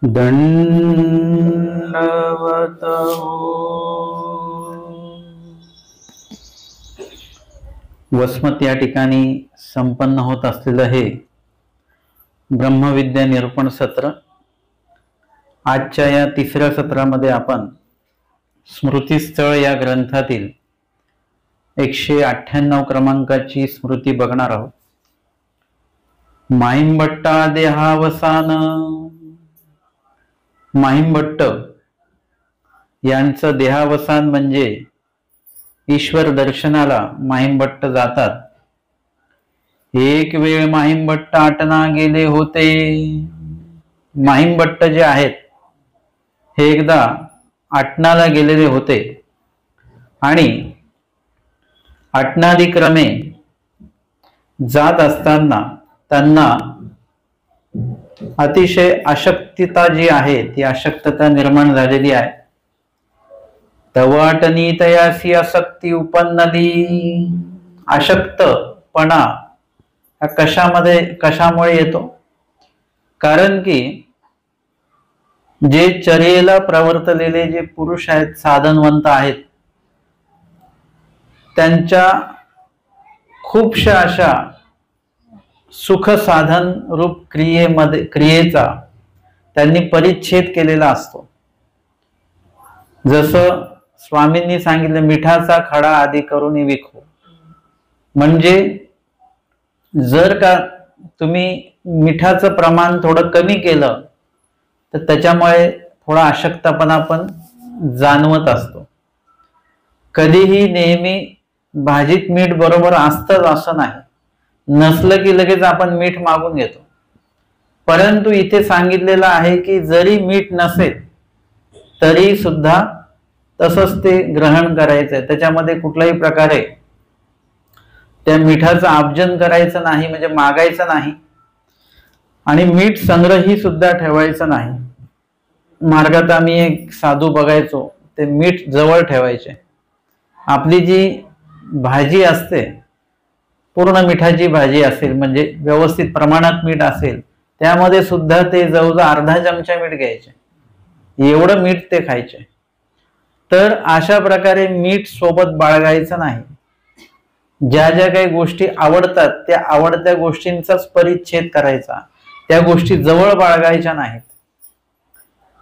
दंडवत वसमत या ठिकाणी संपन्न होत असलेलं हे ब्रह्मविद्या निरूपण सत्र. आजच्या या तिसऱ्या सत्रामध्ये आपण स्मृतीस्थळ या ग्रंथातील 198 क्रमांकाची स्मृती बघणार आहोत. माहिमभट्टा देहावसान. माहिमभट्ट यांचं देहावसान म्हणजे ईश्वर दर्शनाला माहिमभट्ट जातात. एक वेळ माहिमभट्ट आटना गेले होते. माहिमभट्ट जे आहेत हे एकदा आटनाला गेलेले होते आणि आटनादिक्रमे जात असताना त्यांना अतिशय अशक्तता जी आहे ती अशक्तता निर्माण झालेली आहे. तवाटनी तयासी आसक्ती उपन्नली. अशक्तपणा कशामुळे येतो? कारण की जे चर्येला प्रवर्तलेले जे पुरुष आहेत, साधनवंत आहेत, त्यांच्या खूपशा अशा सुख साधन रूप क्रियेचा त्यांनी परिच्छेद केलेला असतो. जसं स्वामींनी सांगितलं, मिठाचा खडा आधी करून विखो. म्हणजे जर का तुम्ही मिठाचं प्रमाण थोडं कमी केलं तर त्याच्यामुळे थोडा अशक्तपणा पण जाणवत असतो. कधीही नेहमी भाजीत मीठ बरोबर असतंच असं नाही. नसलं की लगेच आपण मीठ मागून घेतो. परंतु इथे सांगितलेलं आहे की जरी मीठ नसेल तरी सुद्धा तसंच ते ग्रहण करायचंय. त्याच्यामध्ये कुठल्याही प्रकारे त्या मिठाचं आब्जन करायचं नाही, म्हणजे मागायचं नाही. आणि मीठ संग्रही सुद्धा ठेवायचं नाही. मार्गात आम्ही एक साधू बघायचो, ते मीठ जवळ ठेवायचे. आपली जी भाजी असते, पूर्ण मिठाची भाजी असेल, म्हणजे व्यवस्थित प्रमाणात मीठ असेल, त्यामध्ये सुद्धा ते जवळजवळ अर्धा चमचा मीठ घ्यायचे. एवढं मीठ ते खायचे. तर अशा प्रकारे मीठ सोबत बाळगायचं नाही. ज्या ज्या काही गोष्टी आवडतात त्या आवडत्या गोष्टींचाच परिच्छेद करायचा. त्या गोष्टी जवळ बाळगायच्या नाहीत.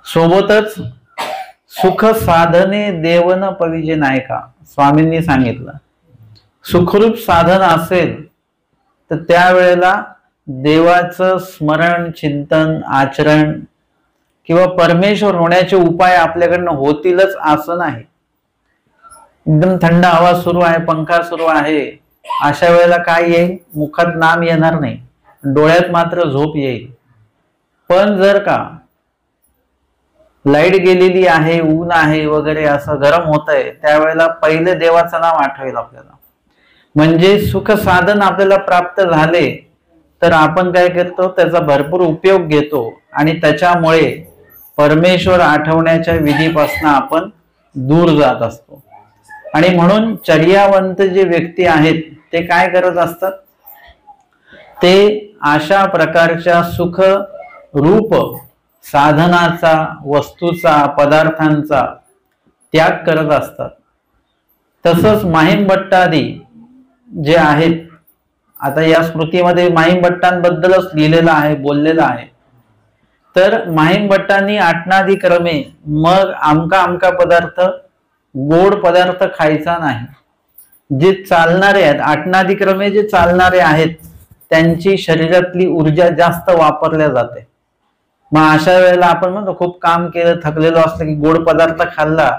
सोबतच सुख साधने देवन पविजे नाही का, स्वामींनी सांगितलं. सुखरूप साधन असेल तर त्यावेळेला देवाचं स्मरण, चिंतन, आचरण किंवा परमेश्वर होण्याचे उपाय आपल्याकडनं होतीलच असं नाही. एकदम थंड हवा सुरू आहे, पंखा सुरू आहे, अशा वेळेला काय येईल? मुखात नाम येणार नाही, डोळ्यात मात्र झोप येईल. पण जर का लाईट गेलेली आहे, ऊन आहे वगैरे, असं गरम होत आहे, त्यावेळेला पहिले देवाचं नाव आठवेल आपल्याला. म्हणजे सुख साधन आपल्याला प्राप्त झाले तर आपण काय करतो? त्याचा भरपूर उपयोग घेतो आणि त्याच्यामुळे परमेश्वर आठवण्याच्या विधीपासून आपण दूर जात असतो. आणि म्हणून चर्यावंत जे व्यक्ती आहेत ते काय करत असतात? ते अशा प्रकारच्या सुख रूप साधनाचा, वस्तूचा, पदार्थांचा त्याग करत असतात. तसंच माहिमभट्टादी जे आहेत, आता या स्मृतीमध्ये माहिमभट्टांबद्दलच लिहिलेलं आहे, बोललेलं आहे. तर माहिमभट्टांनी आटनादिक्रमे मग आमका पदार्थ, गोड पदार्थ खायचा नाही. जे चालणारे आहेत, आटनादिक्रमे जे चालणारे आहेत, त्यांची शरीरातली ऊर्जा जास्त वापरल्या जाते. मग अशा वेळेला आपण म्हणतो, खूप काम केलं, थकलेलो असलं की गोड पदार्थ खाल्ला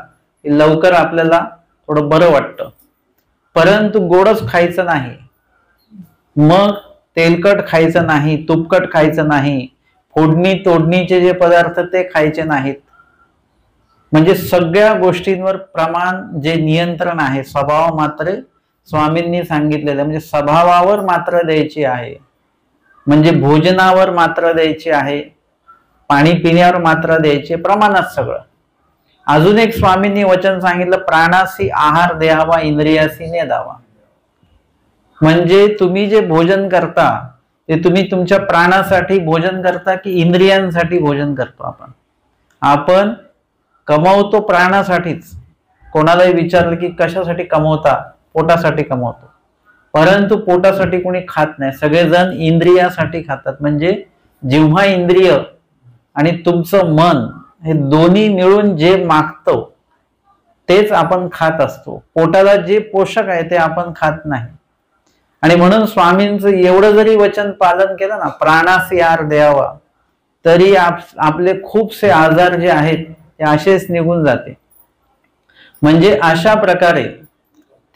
की लवकर आपल्याला थोडं बरं वाटतं. परंतु गोडच खायचं नाही. मग तेलकट खायचं नाही, तुपकट खायचं नाही, फोडणी तोडणीचे जे पदार्थ ते खायचे नाहीत. म्हणजे सगळ्या गोष्टींवर प्रमाण, जे नियंत्रण आहे, स्वभाव मात्र स्वामींनी सांगितलेलं, म्हणजे स्वभावावर मात्र द्यायची आहे. म्हणजे भोजनावर मात्र द्यायची आहे, पाणी पिण्यावर मात्र द्यायचे, प्रमाणात सगळं. अजून एक स्वामींनी वचन सांगितलं, प्राणासी आहार द्यावा, इंद्रियासी ने द्यावा. म्हणजे तुम्ही जे भोजन करता ते तुम्ही तुमच्या प्राणासाठी भोजन करता की इंद्रियांसाठी भोजन करतो? आपण कमवतो प्राणासाठीच. कोणालाही विचारलं की कशासाठी कमवता? पोटासाठी कमवतो. परंतु पोटासाठी कोणी खात नाही, सगळेजण इंद्रियासाठी खातात. म्हणजे जिव्हा इंद्रिय आणि तुमचं मन हे दोन्ही मिळून जे मागतं तेच आपण खात असतो. पोटाला जे पोषक आहे ते आपण खात नाही. आणि म्हणून स्वामींचं एवढं जरी वचन पालन केलं ना, प्राणासी आहार द्यावा, तरी आपले खूपसे आजार जे आहेत ते असेच निघून जाते. म्हणजे अशा प्रकारे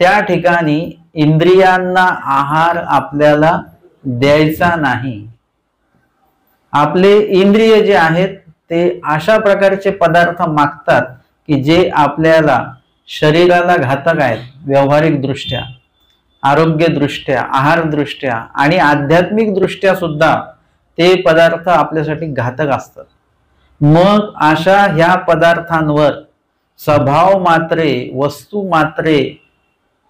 त्या ठिकाणी इंद्रियांना आहार आपल्याला द्यायचा नाही. आपले इंद्रिय जे आहेत ते अशा प्रकारचे पदार्थ मागतात की जे आपल्याला शरीराला घातक आहेत, व्यावहारिक दृष्ट्या, आरोग्य दृष्ट्या, आहार दृष्ट्या आणि आध्यात्मिक दृष्ट्या सुद्धा ते पदार्थ आपल्यासाठी घातक असतात. मग अशा ह्या पदार्थांवर स्वभाव मात्रे, वस्तू मात्रे,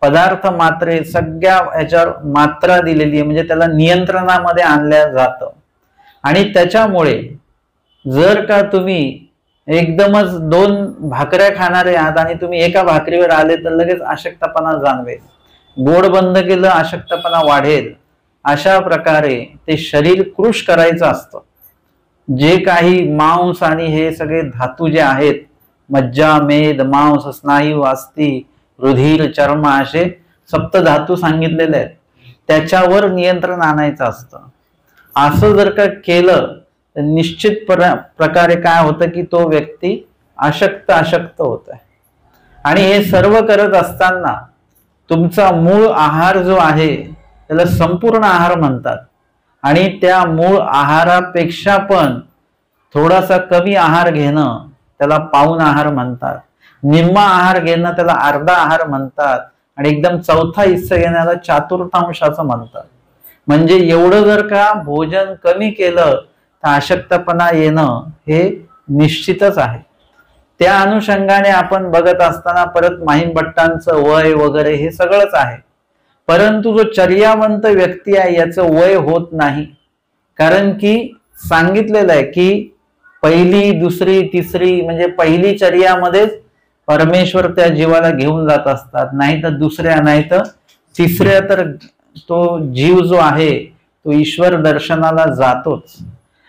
पदार्थ मात्रे सगळ्या याच्यावर मात्रा दिलेली आहे. म्हणजे त्याला नियंत्रणामध्ये आणलं जातं. आणि त्याच्यामुळे जर का तुम्ही एकदमच 2 भाकऱ्या खाणारे आहात आणि तुम्ही एका भाकरीवर आले तर लगेच अशक्तपणा जाणवेल. गोड बंद केलं अशक्तपणा वाढेल. अशा प्रकारे ते शरीर कृश करायचं असतं. जे काही मांस आणि हे सगळे धातू जे आहेत, मज्जा, मेद, मांस, स्नायू, अस्थि, रुधिर, चर्म असे सप्तधातू सांगितलेले आहेत, त्याच्यावर नियंत्रण आणायचं असतं. असं जर का केलं तर निश्चित प्रकारे काय होतं की तो व्यक्ती अशक्त होत आहे. आणि हे सर्व करत असताना तुमचा मूळ आहार जो आहे त्याला संपूर्ण आहार म्हणतात. आणि त्या मूळ आहारापेक्षा पण थोडासा कमी आहार घेणं त्याला पाऊण आहार म्हणतात. निम्मा आहार घेणं त्याला अर्धा आहार म्हणतात. आणि एकदम चौथा हिस्सा घेण्याला चतुर्थांशाचं म्हणतात. म्हणजे एवढं जर का भोजन कमी केलं तर अशक्तपणा येणं हे निश्चितच आहे. त्या अनुषंगाने आपण बघत असताना परत माहीम भट्टांचं वय वगैरे हे सगळंच आहे. परंतु जो चर्यावंत व्यक्ती आहे याचं वय होत नाही. कारण की सांगितलेलं आहे की पहिली, दुसरी, तिसरी म्हणजे पहिली चर्यामध्येच परमेश्वर त्या जीवाला घेऊन जात असतात. नाही तर दुसऱ्या, नाही तर तिसऱ्या तर तो जीव जो आहे तो ईश्वर दर्शनाला जातोच.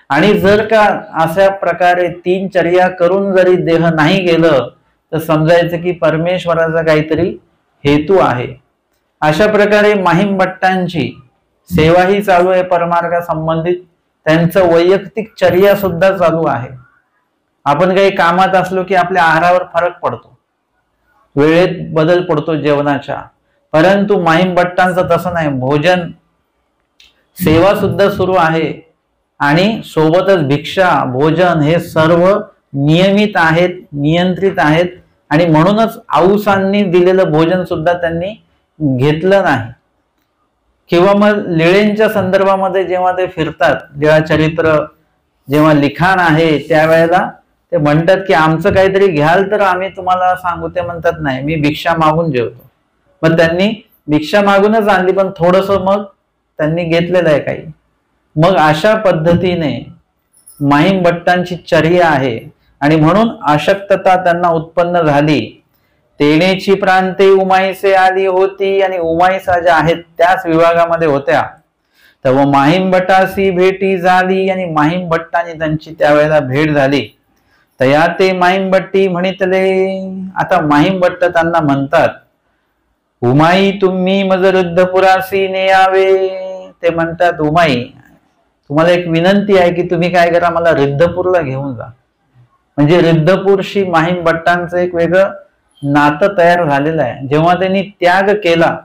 आणि जर का अशा प्रकारे 3 चर्या करून जरी देह नाही गेलं तर समजायचं की परमेश्वराचा काहीतरी हेतू आहे. अशा प्रकारे माहीम भट्टांची सेवाही चालू आहे परमार्गा संबंधित. त्यांचं वैयक्तिक चर्या सुद्धा चालू आहे. आपण काही कामात असलो की आपल्या आहारावर फरक पडतो, वेळेत बदल पडतो जेवणाच्या. परंतु माहीम भट्टांचं तसं नाही. भोजन सेवा सुद्धा सुरू आहे आणि सोबतच भिक्षा, भोजन हे सर्व नियमित आहेत, नियंत्रित आहेत. आणि म्हणूनच आऊसांनी दिलेलं भोजन सुद्धा त्यांनी घेतलं नाही. किंवा मग लीळेंच्या संदर्भामध्ये जेव्हा ते फिरतात, लीळाचरित्र जेव्हा लिखाण आहे त्यावेळेला ते म्हणतात की आमचं काहीतरी घ्याल तर आम्ही तुम्हाला सांगू. ते म्हणतात नाही, मी भिक्षा मागून जेवतो. मग त्यांनी भिक्षा मागूनच आणली, पण थोडस मग त्यांनी घेतलेलं आहे काही. मग अशा पद्धतीने माहीम भट्टांची चर्या आहे. आणि म्हणून अशक्तता त्यांना उत्पन्न झाली. तेनेची प्रांते उमाईसे आली होती. आणि उमाईसा ज्या आहेत त्याच विभागामध्ये होत्या. तेव्हा माहीम भट्टासी भेटी झाली. आणि माहीम भट्टाने त्यांची त्यावेळेला भेट झाली. तया ते माहीम भट्टी म्हणितले. आता माहीम भट्ट त्यांना म्हणतात, उमाई तुम्ही मज रुद्धपुरासी ने यावे. ते म्हणतात, उमाई तुम्हाला एक विनंती आहे की तुम्ही काय करा, मला रिद्धपूरला घेऊन जा. म्हणजे रिद्धपूरशी माहीम भट्टांचं एक वेगळं नातं तयार झालेलं आहे. जेव्हा त्यांनी त्याग केला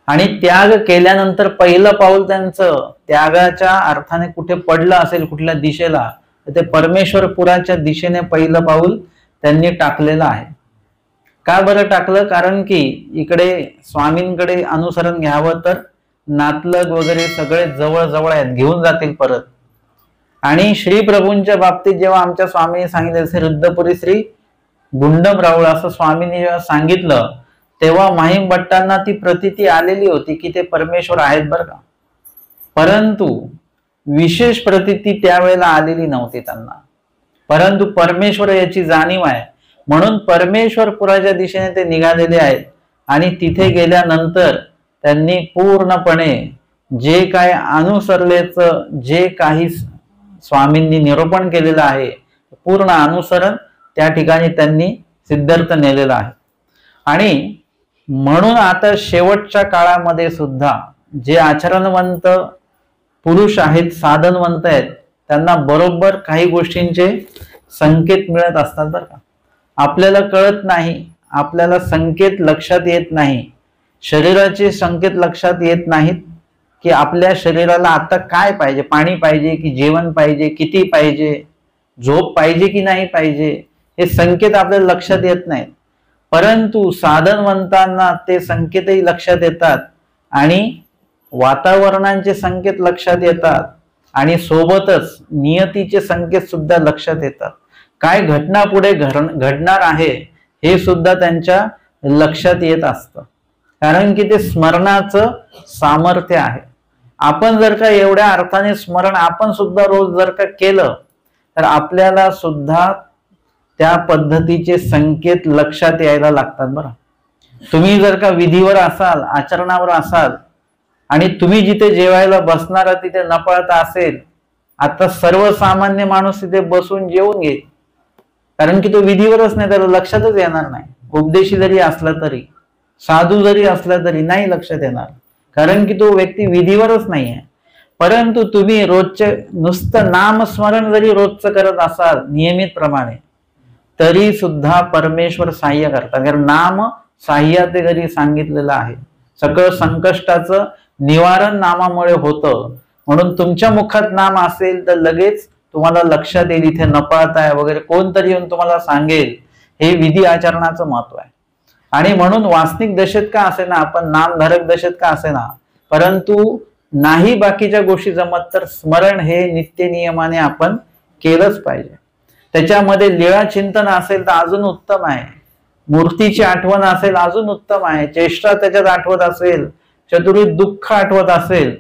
आणि त्याग केल्यानंतर पहिलं पाऊल त्यांचं त्यागाच्या अर्थाने कुठे पडलं असेल, कुठल्या दिशेला, तर ते परमेश्वरपुराच्या दिशेने पहिलं पाऊल त्यांनी टाकलेलं आहे. का बरं टाकलं? कारण की इकडे स्वामींकडे अनुसरण घ्यावं तर नातलग वगैरे सगळे जवळ जवळ आहेत, घेऊन जातील परत. आणि श्री प्रभूंच्या बाबतीत जेव्हा आमच्या स्वामींनी सांगितलं, रिद्धपुरी श्री गुंडम राहुळ असं स्वामींनी जेव्हा सांगितलं, तेव्हा माहीम भट्टांना ती प्रतीती आलेली होती की ते परमेश्वर आहेत बरं का. परंतु विशेष प्रतीती त्यावेळेला आलेली नव्हती त्यांना, परंतु परमेश्वर याची जाणीव आहे म्हणून परमेश्वरपुराच्या दिशेने ते निघालेले आहेत. आणि तिथे गेल्यानंतर त्यांनी पूर्णपणे जे काय अनुसरलेचं, जे काही स्वामींनी निरूपण केलेलं आहे पूर्ण अनुसरण त्या ठिकाणी त्यांनी सिद्धार्थ नेलेला आहे. आणि म्हणून आता शेवटच्या काळामध्ये सुद्धा जे आचरणवंत पुरुष आहेत, साधनवंत आहेत, त्यांना बरोबर काही गोष्टींचे संकेत मिळत असतात बरं का. आपल्याला कळत नाही, आपल्याला संकेत लक्षात येत नाही, शरीराचे संकेत लक्षात येत नाहीत की आपल्या शरीराला आता काय पाहिजे, पाणी पाहिजे की जेवण पाहिजे, किती पाहिजे, झोप पाहिजे की नाही पाहिजे, हे संकेत आपल्याला लक्षात येत नाहीत. परंतु साधनवंतांना ते संकेतही लक्षात येतात आणि वातावरणाचे संकेत लक्षात येतात आणि सोबतच नियतीचे संकेत सुद्धा लक्षात येतात. काय घटना पुढे घडणार आहे हे सुद्धा त्यांच्या लक्षात येत असतं, कारण की ते स्मरणाचं सामर्थ्य आहे. आपण जर का एवढ्या अर्थाने स्मरण आपण सुद्धा रोज जर का केलं तर आपल्याला सुद्धा त्या पद्धतीचे संकेत लक्षात यायला लागतात बरं. तुम्ही जर का विधीवर असाल, आचरणावर असाल आणि तुम्ही जिथे जेवायला बसणार तिथे न पळता असेल, आता सर्वसामान्य माणूस तिथे बसून जेवून घेईल, कारण की तो विधीवरच नाही, त्याला लक्षातच येणार नाही. उपदेशी जरी असला तरी, साधू जरी असला तरी नाही लक्षात येणार, कारण की तो व्यक्ती विधीवरच नाही आहे. परंतु तुम्ही रोजचे नुसतं नामस्मरण जरी रोजचं करत असाल नियमितप्रमाणे तरी सुद्धा परमेश्वर सहाय्य करतात, कारण नाम सहाय्याचे घरी सांगितलेलं आहे. सगळं संकष्टाचं निवारण नामामुळे होतं. म्हणून तुमच्या मुखात नाम असेल तर लगेच तुम्हाला लक्षात येईल इथे न पळताय वगैरे, कोणतरी येऊन तुम्हाला सांगेल. हे विधी आचरणाचं महत्व आहे. आणि म्हणून वासनिक दशेत का असे ना, आपण नामधारक दशेत का असे ना, परंतु नाही बाकीच्या गोष्टी जमत तर स्मरण हे नित्य नियमाने आपण केलंच पाहिजे. त्याच्यामध्ये लीळा चिंतन असेल तर अजून उत्तम आहे, मूर्तीची आठवण असेल अजून उत्तम आहे, चेष्टा त्याच्यात आठवत असेल, चतुर्विध दुःख आठवत असेल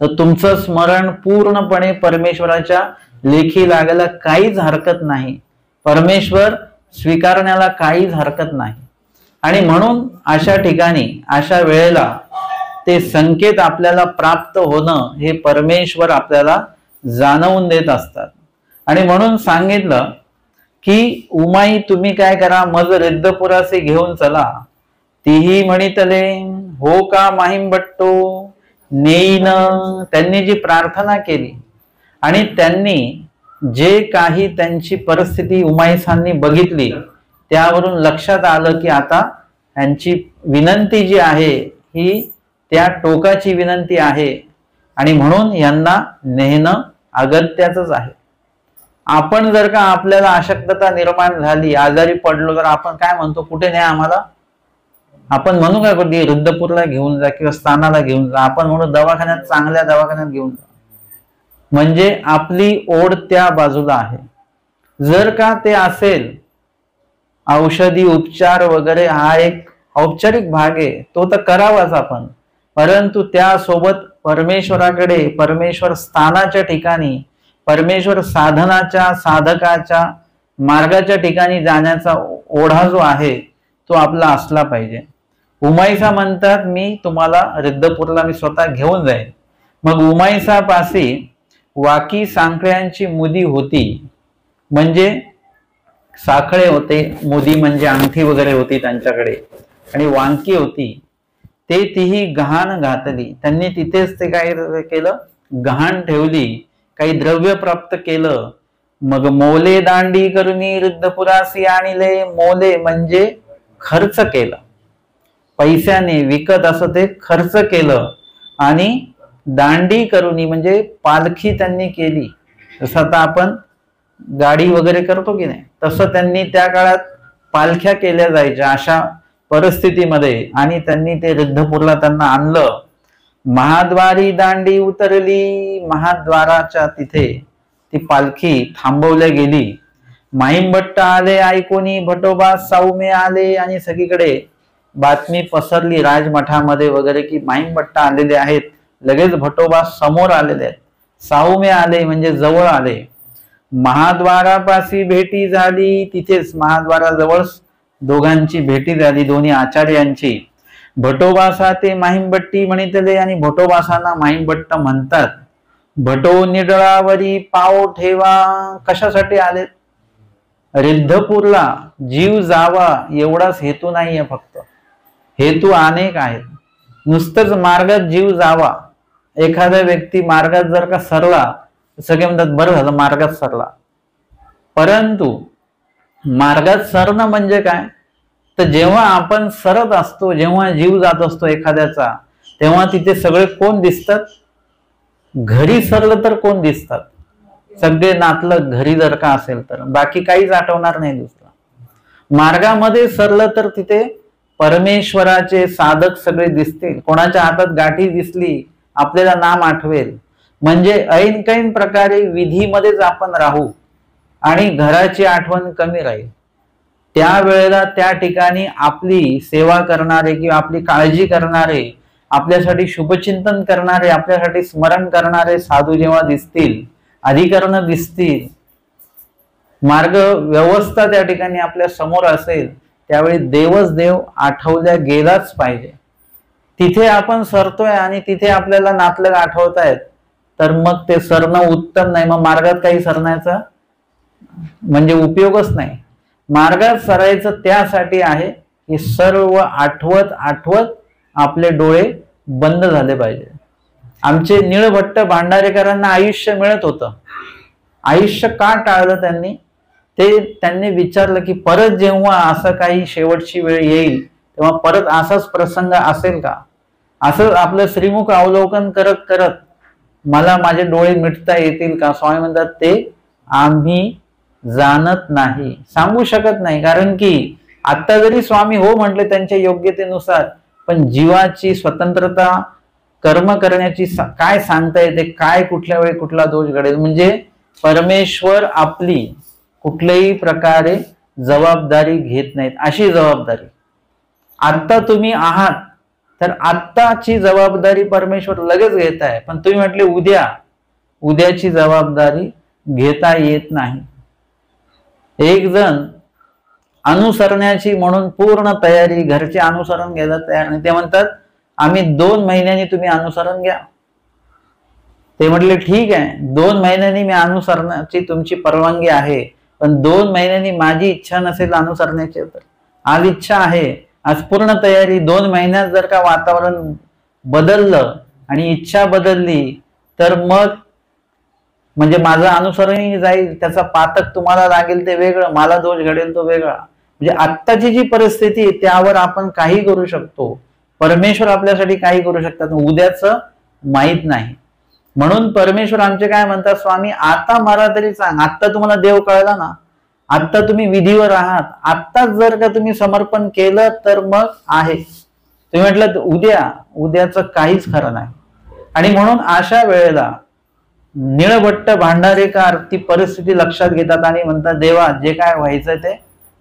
तर तुमचं स्मरण पूर्णपणे परमेश्वराच्या लेखी लागायला काहीच हरकत नाही, परमेश्वर स्वीकारण्याला काहीच हरकत नाही. आणि म्हणून अशा ठिकाणी अशा वेळेला ते संकेत आपल्याला प्राप्त होणं हे परमेश्वर आपल्याला जाणवून देत असतात. आणि म्हणून सांगितलं की उमाई तुम्ही काय करा, मज रिद्धपुरासे घेऊन चला. तीही म्हणितले हो का माहिमभट्टो नेईन. त्यांनी जी प्रार्थना केली आणि त्यांनी जे काही त्यांची परिस्थिती उमाईसांनी बघितली त्यावरून लक्षात आलं की आता यांची विनंती जी आहे ही त्या टोकाची विनंती आहे आणि म्हणून यांना नेणं अगत्याचंच आहे. आपण जर का आपल्याला अशक्तता निर्माण झाली, आजारी पडलो तर आपण काय म्हणतो, कुठे न्या आम्हाला, आपण म्हणू काय कधी रुद्रपूरला घेऊन जा किंवा स्थानाला घेऊन जा, आपण म्हणू दवाखान्यात, चांगल्या दवाखान्यात घेऊन जा. म्हणजे आपली ओढ त्या बाजूला आहे. जर का ते असेल औषधी उपचार वगैरे हा एक औपचारिक भाग आहे, तो तर करावाच आपण, परंतु त्यासोबत परमेश्वराकडे, परमेश्वर स्थानाच्या ठिकाणी, परमेश्वर साधनाच्या साधकाच्या मार्गाच्या ठिकाणी जाण्याचा ओढा जो आहे तो आपला असला पाहिजे. उमाईसा म्हणतात मी तुम्हाला रिद्धपूरला मी स्वतः घेऊन जाईन. मग उमाईसा पाशी वाकी सांखळ्यांची मुदी होती, म्हणजे साखळे होते, मुदी म्हणजे अंगठी वगैरे होती त्यांच्याकडे, आणि वांकी होती. ते तीही गहाण घातली. त्यांनी तिथेच ते काय केलं, गहाण ठेवली, काही द्रव्य प्राप्त केलं. मग मोले दांडी करुनी रिद्धपुरासी आणले. मोले म्हणजे खर्च केलं, पैशाने विकत असं ते खर्च केलं. आणि दांडी करुनी म्हणजे पालखी त्यांनी केली. जसं आता आपण गाडी वगैरे करतो की नाही, तसं त्यांनी त्या काळात पालख्या केल्या जायच्या अशा परिस्थितीमध्ये. आणि त्यांनी ते रिद्धपूरला त्यांना आणलं. महाद्वारी दांडी उतरली. महाद्वाराच्या तिथे ती पालखी थांबवल्या गेली. माहिमभट्ट आले ऐकोनी, भटोबा सौम्य आले. आणि सगळीकडे बातमी पसरली राजमठामध्ये वगैरे की माहिमभट्ट आलेले आहेत लगेच भटोबा समोर आलेले आहेत. साऊमे आले म्हणजे जवळ आले. महाद्वारापाशी भेटी झाली, तिथेच महाद्वाराजवळ दोघांची भेटी झाली, दोन्ही आचार्यांची. भटोबासा ते माहिमबट्टी म्हणितले आणि भटोबासांना माहिमबट्ट म्हणतात. भटो निडळावरी पाव ठेवा. कशासाठी आले? रिद्धपूरला जीव जावा एवढाच हेतू नाहीये, फक्त हेतू अनेक आहेत. नुसतंच मार्गात जीव जावा. एखादा व्यक्ती मार्गात जर का सरला, सगळे म्हणतात बरं झालं मार्गात सरला. परंतु मार्गात सरणं म्हणजे काय? तर जेव्हा आपण सरत असतो, जेव्हा जीव जात असतो एखाद्याचा, तेव्हा तिथे सगळे कोण दिसतात? घरी सरलं तर कोण दिसतात? सगळे नातलं घरी जर का असेल तर, बाकी काहीच आठवणार नाही दुसरं. मार्गामध्ये सरलं तर तिथे परमेश्वराचे साधक सगळे दिसतील. कोणाच्या हातात गाठी दिसली आपल्याला नाम आठवेल. म्हणजे ऐन कैन प्रकारे विधीमध्येच आपण राहू आणि घराची आठवण कमी राहील. त्यावेळेला त्या ठिकाणी आपली सेवा करणारे किंवा आपली काळजी करणारे, आपल्यासाठी शुभचिंतन करणारे, आपल्यासाठी स्मरण करणारे साधू जेव्हा दिसतील, अधिकरण दिसतील, मार्ग व्यवस्था त्या ठिकाणी आपल्या समोर असेल, त्यावेळी देवच देव आठवल्या गेलाच पाहिजे. तिथे आपण सरतोय आणि तिथे आपल्याला नातलग आठवतायत, तर मग ते सरणं उत्तम नाही. मग मार्गात काही सरण्याचा म्हणजे उपयोगच नाही. मार्गात सरायचं त्यासाठी आहे की सर्व आठवत आठवत आपले डोळे बंद झाले पाहिजे. आमचे निळभट्ट भांडारेकरांना आयुष्य मिळत होतं. आयुष्य का टाळलं त्यांनी? ते त्यांनी विचारलं की परत जेव्हा असं काही शेवटची वेळ येईल तेव्हा परत असाच प्रसंग असेल का? असं आपलं श्रीमुख अवलोकन करत करत मला माझे डोळे मिटता येतील का? स्वामी म्हणतात ते आम्ही जाणत नाही, सांगू शकत नाही. कारण की आता जरी स्वामी हो म्हटले त्यांच्या योग्यतेनुसार, पण जीवाची स्वतंत्रता कर्म करण्याची काय सांगता येते? काय कुठल्या वेळी कुठला दोष घडेल? म्हणजे परमेश्वर आपली कुठल्याही प्रकारे जबाबदारी घेत नाहीत. अशी जबाबदारी आता तुम्ही आहात, तर आत्ताची जबाबदारी परमेश्वर लगेच घेत आहे. पण तुम्ही म्हटले उद्याची जबाबदारी घेता येत नाही. एक जण अनुसरण्याची म्हणून पूर्ण तयारी, घरचे अनुसरण घ्यायला तयार नाही. ते म्हणतात आम्ही 2 महिन्यांनी तुम्ही अनुसरण घ्या. ते म्हटले ठीक आहे, 2 महिन्यांनी मी अनुसरणाची तुमची परवानगी आहे, पण 2 महिन्यांनी माझी इच्छा नसेल अनुसरण्याची, तर आज इच्छा आहे, आज पूर्ण तयारी. 2 महिन्यात जर का वातावरण बदललं आणि इच्छा बदलली तर मग म्हणजे माझं अनुसरणही जाईल, त्याचा पातक तुम्हाला लागेल ते वेगळं, मला दोष घडेल तो वेगळा. म्हणजे आत्ताची जी परिस्थिती आहे त्यावर आपण काही करू शकतो, परमेश्वर आपल्यासाठी काही करू शकतात, उद्याचं माहित नाही. म्हणून परमेश्वर आमचे काय म्हणतात, स्वामी आता मला तरी सांग, आत्ता तुम्हाला देव कळला ना, आत्ता तुम्ही विधीवर आहात, आत्ताच जर का तुम्ही समर्पण केलं तर मग आहे. तुम्ही म्हटलं उद्याचं काहीच खरं नाही. आणि म्हणून अशा वेळेला निळभट्ट भांडारेकर ती परिस्थिती लक्षात घेतात आणि म्हणतात देवा जे काय व्हायचं ते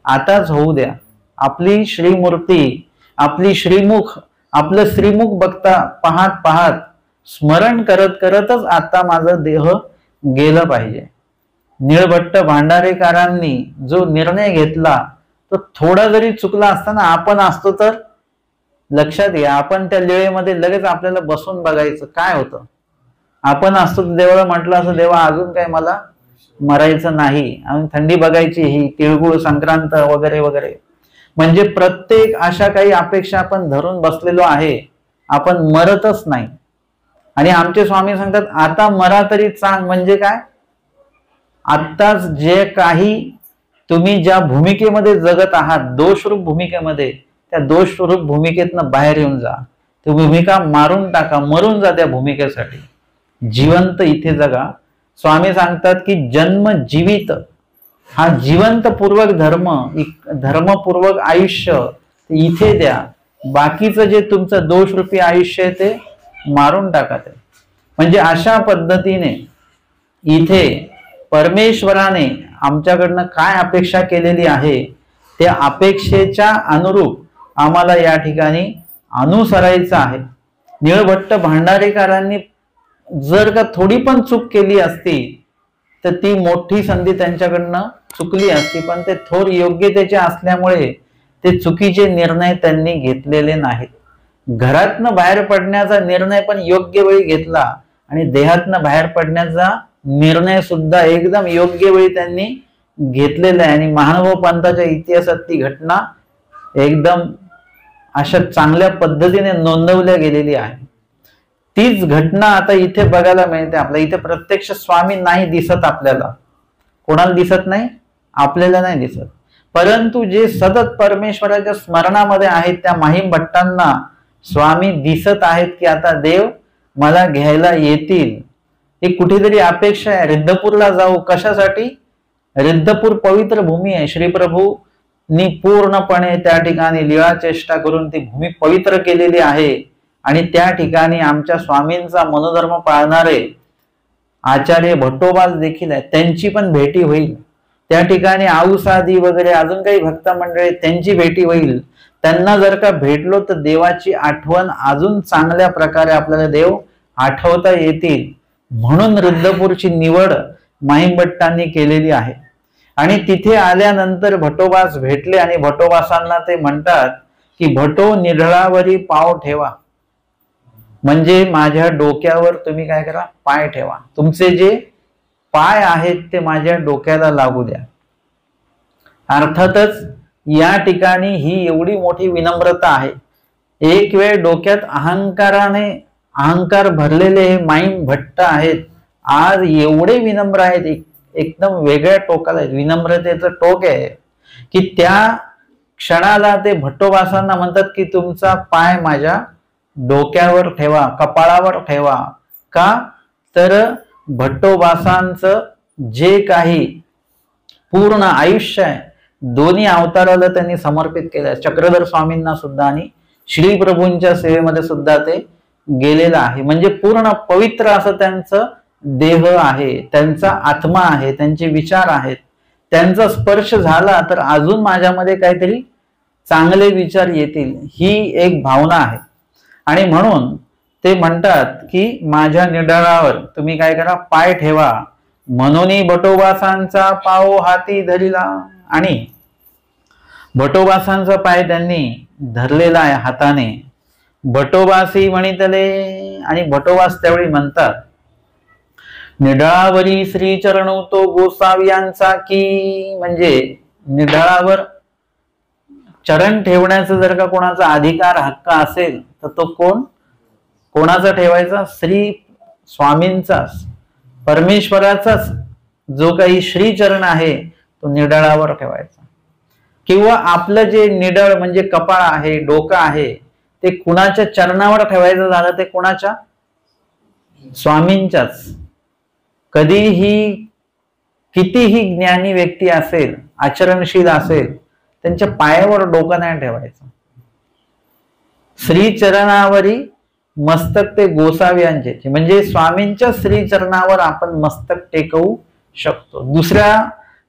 आताच होऊ द्या. आपली श्रीमूर्ती, आपली श्रीमुख, आपलं श्रीमुख बघता पाहत पाहत स्मरण करत करतच आता माझं देह गेलं पाहिजे. निळभट्ट भांडारेकरांनी जो निर्णय घेतला तो थोडा जरी चुकला असताना आपण असतो तर लक्षात घ्या, आपण त्या लिळेमध्ये लगेच आपल्याला बसून बघायचं काय होतं. आपण असतो देवाला म्हटलं असं देवा अजून काय मला मरायचं नाही, आणि थंडी बघायची, ही तिळगुळ संक्रांत वगैरे वगैरे. म्हणजे प्रत्येक अशा काही अपेक्षा आपण धरून बसलेलो आहे, आपण मरतच नाही. आणि आमचे स्वामी सांगतात आता मरा तरी चांग. म्हणजे काय? आत्ताच जे काही तुम्ही ज्या भूमिकेमध्ये जगत आहात, दोषरूप भूमिकेमध्ये, त्या दोषरूप भूमिकेतनं बाहेर येऊन जा. ती भूमिका मारून टाका, मरून जा त्या भूमिकेसाठी. जिवंत इथे जगा. स्वामी सांगतात की जन्म जीवित हा जिवंतपूर्वक धर्मपूर्वक आयुष्य इथे द्या. बाकीचं जे तुमचं दोषरूपी आयुष्य आहे ते मारून टाका. ते म्हणजे अशा पद्धतीने इथे परमेश्वराने आमच्याकडनं काय अपेक्षा केलेली आहे त्या अपेक्षेच्या अनुरूप आम्हाला या ठिकाणी अनुसरायचं आहे. निळभट्ट भांडारेकरांनी जर का थोडी पण चूक केली असती तर ती मोठी संधी त्यांच्याकडनं चुकली असती, पण ते थोर योग्यतेचे असल्यामुळे ते चुकीचे निर्णय त्यांनी घेतलेले नाहीत. घरातनं बाहेर पडण्याचा निर्णय पण योग्य वेळी घेतला आणि देहातनं बाहेर पडण्याचा निर्णय सुद्धा एकदम योग्य वेळी त्यांनी घेतलेला आहे. आणि महानुभाव पंथाच्या इतिहासात ती घटना एकदम अशा चांगल्या पद्धतीने नोंदवल्या गेलेली आहे. तीच घटना आता इथे बघायला मिळते. आपल्या इथे प्रत्यक्ष स्वामी नाही दिसत, आपल्याला कोणाला दिसत नाही, आपल्याला नाही दिसत, परंतु जे सतत परमेश्वराच्या स्मरणामध्ये आहेत त्या माहीम भट्टांना स्वामी दिसत आहेत की आता देव मला घ्यायला येतील. ही कुठेतरी अपेक्षा आहे. रिद्धपूरला जाऊ, कशासाठी? रिद्धपूर पवित्र भूमी आहे. श्रीप्रभूंनी पूर्णपणे त्या ठिकाणी लीळा चेष्टा करून ती भूमी पवित्र केलेली आहे आणि त्या ठिकाणी आमच्या स्वामींचा मनोधर्म पाळणारे आचार्य भट्टोबास देखील आहेत, त्यांची पण भेटी होईल. त्या ठिकाणी आऊसादी वगैरे अजून काही भक्त मंडळी त्यांची भेटी होईल. त्यांना जर का भेटलो तर देवाची आठवण अजून चांगल्या प्रकारे आपल्याला देव आठवता येतील. म्हणून रिद्धपूरची निवड माहीम भट्टांनी केलेली आहे. आणि तिथे आल्यानंतर भटोबास भेटले आणि भटोबासांना ते म्हणतात की भटो निढळावरी पाव ठेवा, म्हणजे माझ्या डोक्यावर तुम्ही काय करा, पाय ठेवा. तुमचे जे पाय आहेत ते माझ्या डोक्याला लागू द्या. अर्थातच या ठिकाणी ही एवढी मोठी विनम्रता आहे. एक वेळ डोक्यात अहंकार भरलेले हे माहीम भट्ट आहेत, आज एवढे विनम्र आहेत, एकदम वेगळ्या टोकाला आहेत. विनम्रतेचं टोक आहे की त्या क्षणाला ते भट्टोबासांना म्हणतात की तुमचा पाय माझ्या डोक्यावर ठेवा, कपाळावर ठेवा. का तर भट्टोबासांचं जे काही पूर्ण आयुष्य आहे दोन्ही अवताराला त्यांनी समर्पित केलं. चक्रधर स्वामींना सुद्धा आणि श्री प्रभूंच्या सेवेमध्ये सुद्धा ते गेलेलं आहे. म्हणजे पूर्ण पवित्र असं त्यांचं देह आहे, त्यांचा आत्मा आहे, त्यांचे विचार आहेत. त्यांचा स्पर्श झाला तर अजून माझ्यामध्ये काहीतरी चांगले विचार येतील, ही एक भावना आहे. आणि म्हणून ते म्हणतात की माझ्या निढळावर तुम्ही काय करा, पाय ठेवा. म्हणून भटोबासांचा पाव हाती धरिला. आणि भटोबासांचा पाय त्यांनी धरलेला आहे हाताने. भटोबासी म्हणितले. आणि भटोबास त्यावेळी म्हणतात निढळावरी श्री चरणू तो गोसावियांचा की, म्हणजे निढळावर चरण ठेवण्याचा जर का कोणाचा अधिकार हक्क असेल तर तो कोणाचा ठेवायचा? श्री स्वामींचाच, परमेश्वराचाच जो काही श्री चरण आहे तो निढळावर ठेवायचा. किंवा आपलं जे निढळ म्हणजे कपाळ आहे, डोकं आहे, ते कुणाच्या चरणावर ठेवायचं झालं ते कुणाच्या? स्वामींच्याच. कधीही कितीही ज्ञानी व्यक्ती असेल, आचरणशील असेल, त्यांच्या पायावर डोकं नाही ठेवायचं. श्री चरणावरी मस्तक ते गोसाव्यांचे, म्हणजे स्वामींच्या श्री चरणावर आपण मस्तक टेकवू शकतो. दुसऱ्या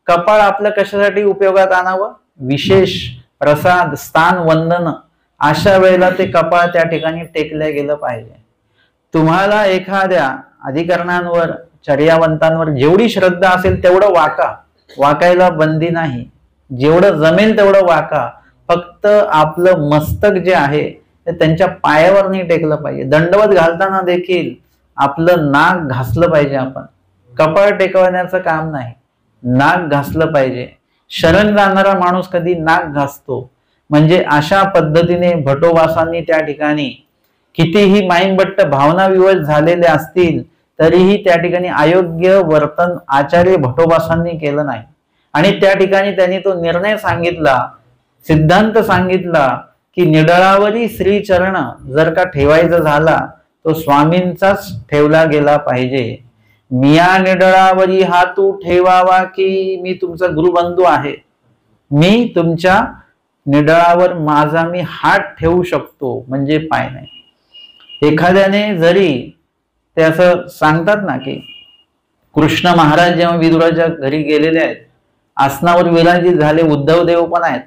कपाळ आपलं कशासाठी उपयोगात आणावं? विशेष प्रसाद, स्थान, वंदन अशा वेळेला ते कपाळ त्या ठिकाणी टेकल्या गेलं पाहिजे. तुम्हाला एखाद्या अधिकरणांवर, चर्यावंतांवर जेवढी श्रद्धा असेल तेवढं वाका, वाकायला बंदी नाही. जेवढं जमेल तेवढं वाका. फक्त आपलं मस्तक जे आहे ते त्यांच्या पायावर नाही टेकलं पाहिजे. दंडवत घालताना देखील आपलं नाक घासलं पाहिजे. आपण कपाळ टेकवण्याचं काम नाही, नाक घासलं पाहिजे. शरण जाणारा माणूस कधी नाक घासतो. म्हणजे अशा पद्धतीने भटोबासांनी त्या ठिकाणी कितीही माईंभट्ट भावनाविवश झालेले असतील तरीही त्या ठिकाणी अयोग्य वर्तन आचार्य भटोबासांनी केलं नाही. आणि त्या ठिकाणी त्यांनी तो निर्णय सांगितला, सिद्धांत सांगितला की निढळावरी श्री चरण जर का ठेवायचा झाला तो स्वामींचाच ठेवला गेला पाहिजे. मिया निढळावरी हातू ठेवावा की मी तुमचा गुरुबंधू आहे, मी तुमच्या निढळावर माझा मी हात ठेवू शकतो, म्हणजे पाय नाही. एखाद्याने जरी ते असं सांगतात ना की कृष्ण महाराज जेव्हा विदुराच्या घरी गेलेले आहेत, आसनावर विराजित झाले, उद्धव देव पण आहेत.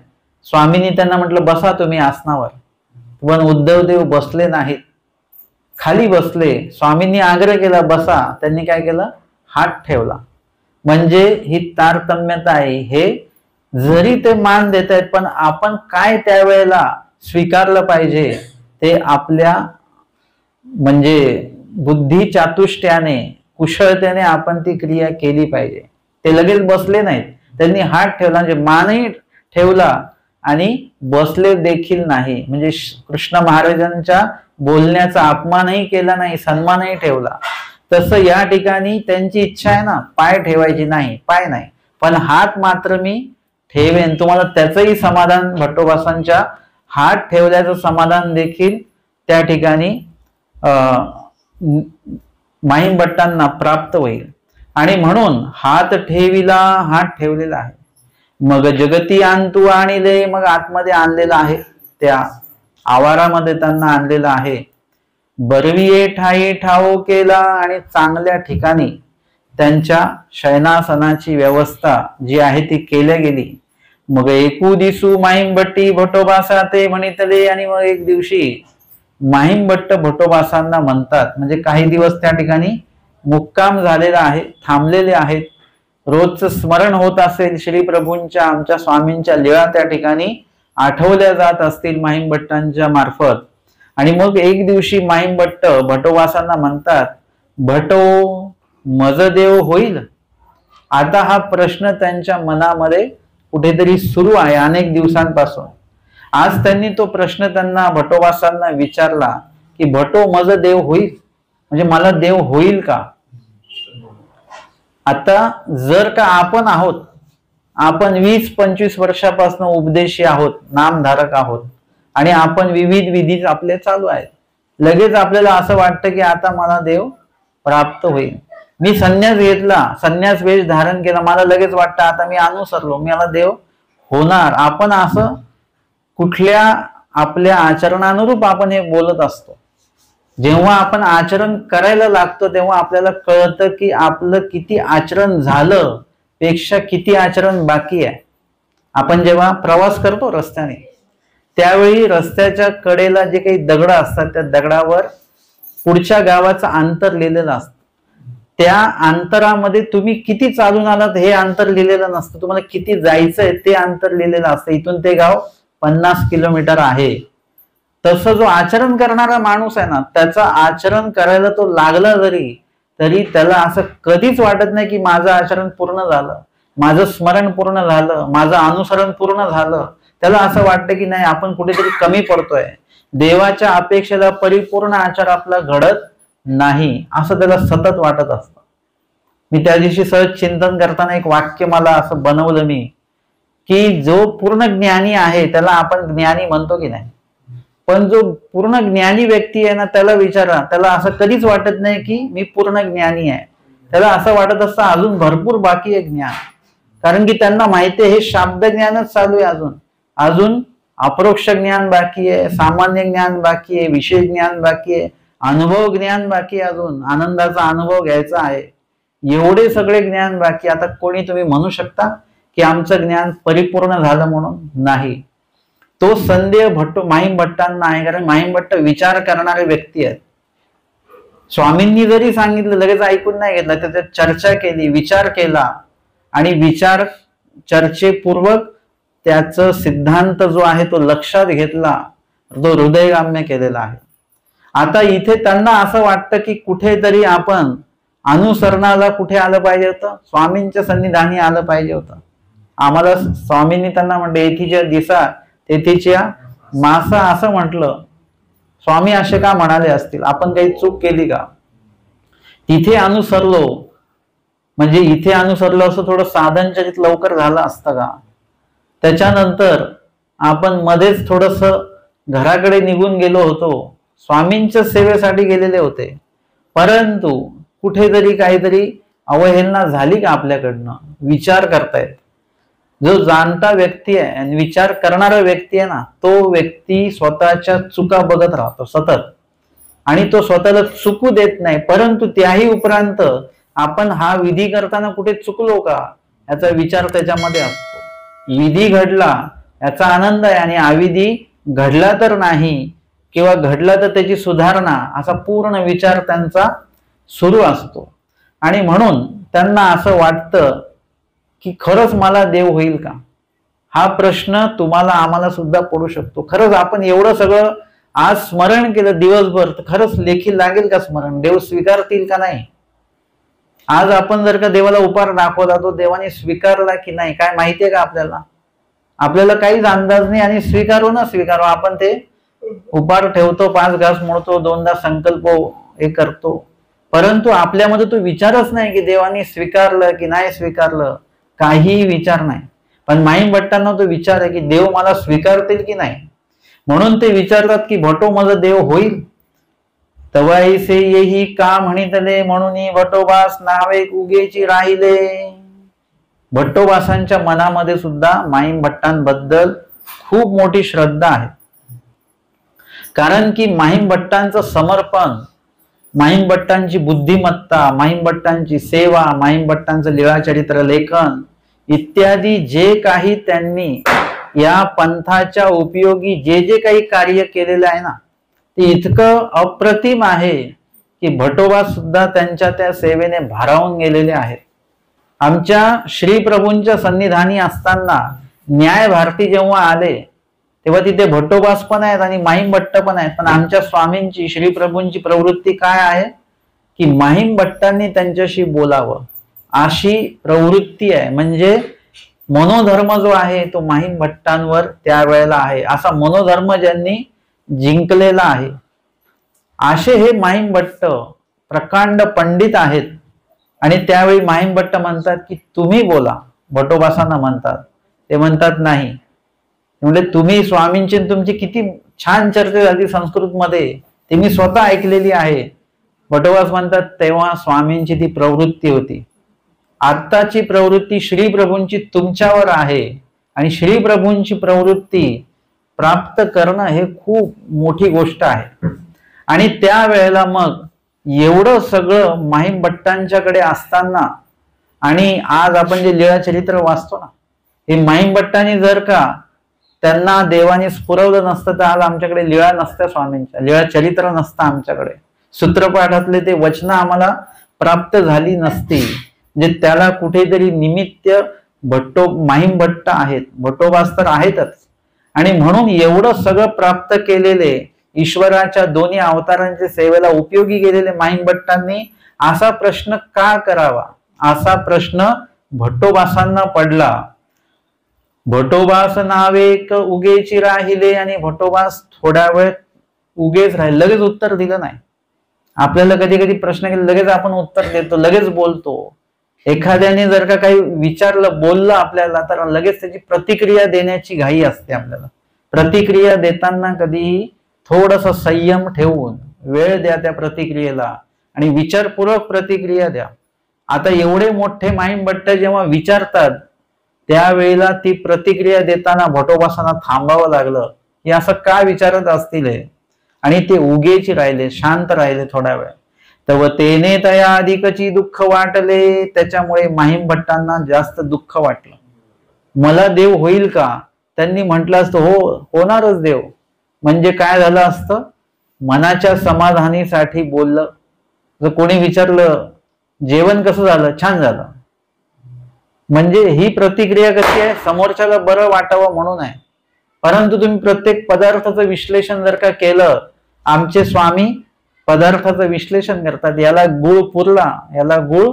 स्वामींनी त्यांना म्हटलं बसा तुम्ही आसनावर, पण उद्धव देव बसले नाहीत. खाली बसले, स्वामींनी आग्रह केला बसा, त्यांनी काय केलं, हात ठेवला. म्हणजे ही तारतम्यता आहे. हे जरी ते मान देत आहेत पण आपण काय त्यावेळेला स्वीकारलं पाहिजे ते आपल्या म्हणजे बुद्धी चातुष्ट्याने कुशलतेने आपण ती क्रिया केली पाहिजे. ते लगेच बसले नाहीत, त्यांनी हात ठेवला, म्हणजे मानही ठेवला आणि बसले देखील नाही. म्हणजे कृष्ण महाराजांच्या बोलण्याचा अपमानही केला नाही, सन्मानही ठेवला. तसं या ठिकाणी त्यांची इच्छा आहे ना, पाय ठेवायची नाही, पाय नाही, पण हात मात्र मी ठेवेन. तुम्हाला त्याचंही समाधान, भट्टोबासांच्या हात ठेवल्याचं समाधान देखील त्या ठिकाणी माहीम भट्टांना प्राप्त होईल. आणि म्हणून हात ठेविला, हात ठेवलेला आहे. मग जगती आणतू आणिले, मग आतमध्ये आणलेलं आहे, त्या आवारामध्ये त्यांना आणलेलं आहे. बरविये ठाई ठाव केला, आणि चांगल्या ठिकाणी त्यांच्या शयनासनाची व्यवस्था जी आहे ती केल्या गेली. मग एकू दिसू माहीम भट्टी भट्टोबासा ते म्हणितले, आणि मग एक दिवशी माहीम भट्ट भट्टोबासांना म्हणतात. म्हणजे काही दिवस त्या ठिकाणी मुक्काम झालेला आहे, थांबलेले आहेत. रोजचं स्मरण होत असेल, श्री प्रभूंच्या, आमच्या स्वामींच्या लीळा त्या ठिकाणी आठवल्या जात असतील माहीम भट्टांच्या मार्फत. आणि मग एक दिवशी माहीम भट्ट भट्टोबासांना म्हणतात, भटो मज देव होईल. आता हा प्रश्न त्यांच्या मनामध्ये कुठेतरी सुरू आहे अनेक दिवसांपासून. आज त्यांनी तो प्रश्न त्यांना भट्टोबासांना विचारला की भटो मज देव होईल, म्हणजे मला देव होईल का. आता जर का आपण आहोत, आपण 20-25 वर्षापासून उपदेशी आहोत, नामधारक आहोत, आणि आपण विविध विधी आपले चालू आहेत, लगेच आपल्याला असं वाटतं की आता मला देव प्राप्त होईल. मी संन्यास घेतला, संन्यास वेश धारण केला, मला लगेच वाटतं आता मी अनुसरलो, मला देव होणार. आपण असं कुठल्या आपल्या आचरणानुरूप आपण हे बोलत असतो. जेव्हा आपण आचरण करायला लागतो तेव्हा आपल्याला कळतं की आपलं किती आचरण झालं पेक्षा किती आचरण बाकी आहे. आपण जेव्हा प्रवास करतो रस्त्याने, त्यावेळी रस्त्याच्या कडेला जे काही दगड असतात त्या दगडावर पुढच्या गावाचं अंतर लिहिलेलं असतं. त्या अंतरामध्ये तुम्ही किती चालून आलात हे अंतर लिहिलेलं नसतं, तुम्हाला किती जायचंय ते अंतर लिहिलेलं असतं. इथून ते गाव 50 किलोमीटर आहे. तसं जो आचरण करणारा माणूस आहे ना, त्याचं आचरण करायला तो लागला तरी त्याला असं कधीच वाटत नाही की माझं आचरण पूर्ण झालं, माझं स्मरण पूर्ण झालं, माझं अनुसरण पूर्ण झालं. त्याला असं वाटतं की नाही, आपण कुठेतरी कमी पडतोय, देवाच्या अपेक्षेला परिपूर्ण आचार आपला घडत नाही, असं त्याला सतत वाटत असतं. मी त्या दिवशी सहज चिंतन करताना एक वाक्य मला असं बनवलं मी, की जो पूर्ण ज्ञानी आहे त्याला आपण ज्ञानी म्हणतो की नाही, पण जो पूर्ण ज्ञानी व्यक्ती आहे ना त्याला विचारा, त्याला असं कधीच वाटत नाही की मी पूर्ण ज्ञानी आहे. त्याला असं वाटत असतं अजून भरपूर बाकी आहे ज्ञान, कारण की त्यांना माहिती आहे हे शाब्द ज्ञानच चालू आहे, अजून अपरोक्ष ज्ञान बाकी आहे, सामान्य ज्ञान बाकी आहे, विशेष ज्ञान बाकी आहे, अनुभव ज्ञान बाकी आहे, अजून आनंदाचा अनुभव घ्यायचा आहे, एवढे सगळे ज्ञान बाकी. आता कोणी तुम्ही म्हणू शकता की आमचं ज्ञान परिपूर्ण झालं म्हणून? नाही. तो संदेह माहीम भट्टांना आहे, कारण माहीम भट्ट विचार करणारे व्यक्ती आहेत. स्वामींनी जरी सांगितलं लगेच ऐकून नाही घेतलं, त्याच्यात चर्चा केली, विचार केला, आणि विचार चर्चेपूर्वक त्याचं सिद्धांत जो आहे तो लक्षात घेतला, तो हृदयगाम्य केलेला आहे. आता इथे त्यांना असं वाटतं की कुठेतरी आपण अनुसरणाला कुठे आलं पाहिजे होतं, स्वामींच्या सन्निधानी आलं पाहिजे होतं. आम्हाला स्वामींनी त्यांना म्हटलं येथीच्या दिसा तेथीच्या मासा असं म्हटलं. स्वामी असे का म्हणाले असतील? आपण काही चूक केली का? तिथे अनुसरलो म्हणजे इथे अनुसरलो असं थोडं साधनचरित लवकर झालं असतं का? त्याच्यानंतर आपण मध्येच थोडस घराकडे निघून गेलो होतो, स्वामींच्या सेवेसाठी गेलेले होते, परंतु कुठेतरी काहीतरी अवहेलना झाली का आपल्याकडनं? विचार करतायत. जो जाणता व्यक्ती आहे आणि विचार करणारा व्यक्ती आहे ना, तो व्यक्ती स्वतःच्या चुका बघत राहतो सतत, आणि तो स्वतःला चुकू देत नाही. परंतु त्याही उपरांत आपण हा विधी करताना कुठे चुकलो का याचा विचार त्याच्यामध्ये असतो. विधी घडला याचा आनंद आहे, आणि अविधी घडला तर नाही किंवा घडलं तर त्याची सुधारणा असा पूर्ण विचार त्यांचा सुरू असतो. आणि म्हणून त्यांना असं वाटतं की खरंच मला देव होईल का? हा प्रश्न तुम्हाला आम्हाला सुद्धा पडू शकतो. खरंच आपण एवढं सगळं आज स्मरण केलं दिवसभर, तर खरंच लेखी लागेल का स्मरण? देव स्वीकारतील का नाही? आज आपण जर का देवाला उपार दाखवला, तो देवाने स्वीकारला की नाही काय माहितीये का आपल्याला? आपल्याला काहीच अंदाज नाही. आणि स्वीकारो ना स्वीकारो, आपण ते उपार ठेवतो, 5 घास मोडतो, 2दा संकल्प हे करतो, परंतु आपल्यामध्ये तो विचारच नाही की देवाने स्वीकारलं की नाही स्वीकारलं, काहीही विचार नाही. पण माईम भट्टांना तो विचार आहे की देव मला स्वीकारतील की नाही. म्हणून ते विचारतात की भटो माझा देव होईल. तवाईसे येही का म्हणितले, म्हणून भटोबास नावे उगेची राहिले. भट्टोबासांच्या मनामध्ये सुद्धा माईम भट्टांबद्दल खूप मोठी श्रद्धा आहे. कारण की माहीम भट्टांचं समर्पण, माहीम भट्टांची बुद्धिमत्ता, माहीम भट्टांची सेवा, माहीम भट्टांचं लीळाचरित्र लेखन इत्यादी जे काही त्यांनी या पंथाच्या उपयोगी जे जे काही कार्य केलेलं आहे ना, ते इतकं अप्रतिम आहे की भटोबा सुद्धा त्यांच्या त्या सेवेने भारावून गेलेले आहेत. आमच्या श्री प्रभूंच्या सन्निधानी असताना न्याय भारती जेव्हा आले तेव्हा तिथे भट्टोबास पण आहेत आणि माहीम भट्ट पण आहेत. पण आमच्या स्वामींची श्री प्रभूंची प्रवृत्ती काय आहे की माहीम भट्टांनी त्यांच्याशी बोलावं अशी प्रवृत्ती आहे. म्हणजे मनोधर्म जो आहे तो माहीम भट्टांवर त्यावेळेला आहे. असा मनोधर्म ज्यांनी जिंकलेला आहे, असे हे माहीम भट्ट प्रकांड पंडित आहेत. आणि त्यावेळी माहीम भट्ट म्हणतात की तुम्ही बोला, भट्टोबासांना म्हणतात. ते म्हणतात नाही. म्हणजे तुम्ही स्वामींची तुमची किती छान चर्चा झाली संस्कृत मध्ये, ती मी स्वतः ऐकलेली आहे. भट्टोबास म्हणतात तेव्हा स्वामींची ती प्रवृत्ती होती. आत्ताची प्रवृत्ती श्री प्रभूंची तुमच्यावर आहे. आणि श्री प्रभूंची प्रवृत्ती प्राप्त करणं हे खूप मोठी गोष्ट आहे. आणि त्यावेळेला मग एवढं सगळं माहीम भट्टांच्याकडे असताना, आणि आज आपण जे लीळाचरित्र वाचतो ना, हे माहीम भट्टांनी जर का त्यांना देवाने स्फुरवलं नसतं तर आज आमच्याकडे लीळा नसत्या, स्वामींच्या लीळा चरित्र नसतं आमच्याकडे, सूत्रपाठातले ते वचन आम्हाला प्राप्त झाली नसती. म्हणजे त्याला कुठेतरी निमित्त माहीम भट्ट आहेत, भट्टोबास तर आहेतच. आणि म्हणून एवढं सगळं प्राप्त केलेले, ईश्वराच्या दोन्ही अवतारांच्या सेवेला उपयोगी गेलेले माहीम भट्टांनी असा प्रश्न का करावा, असा प्रश्न भट्टोबासांना पडला. भट्टोबास नावे उगेची राहिले. आणि भट्टोबास थोड्या वेळ उगेच राहिले, लगेच उत्तर दिलं नाही. आपल्याला कधी कधी प्रश्न केले लगेच आपण उत्तर देतो, लगेच बोलतो. एखाद्याने जर का काही विचारलं, बोललं आपल्याला, तर लगेच त्याची प्रतिक्रिया देण्याची घाई असते आपल्याला. प्रतिक्रिया देताना कधीही थोडस संयम ठेवून वेळ द्या त्या प्रतिक्रियेला आणि विचारपूर्वक प्रतिक्रिया द्या. आता एवढे मोठे माहीम भट्ट जेव्हा विचारतात त्यावेळेला ती प्रतिक्रिया देताना भट्टोबासांना थांबावं लागलं. हे असं का विचारत असतील हे? आणि ते उगेची राहिले, शांत राहिले थोडा वेळ. तव तेने तया अधिकची दुःख वाटले. त्याच्यामुळे माहीम भट्टांना जास्त दुःख वाटलं. मला देव होईल का? त्यांनी म्हटलं असतं हो, होणारच देव. म्हणजे काय झालं असतं, मनाच्या समाधानीसाठी बोललं. जर कोणी विचारलं जेवण कसं झालं, छान झालं, म्हणजे ही प्रतिक्रिया कशी आहे, समोरच्याला बरं वाटावं म्हणून आहे. परंतु तुम्ही प्रत्येक पदार्थाचं विश्लेषण जर का केलं, आमचे स्वामी पदार्थाचं विश्लेषण करतात, याला गुळ पुरला, याला गुळ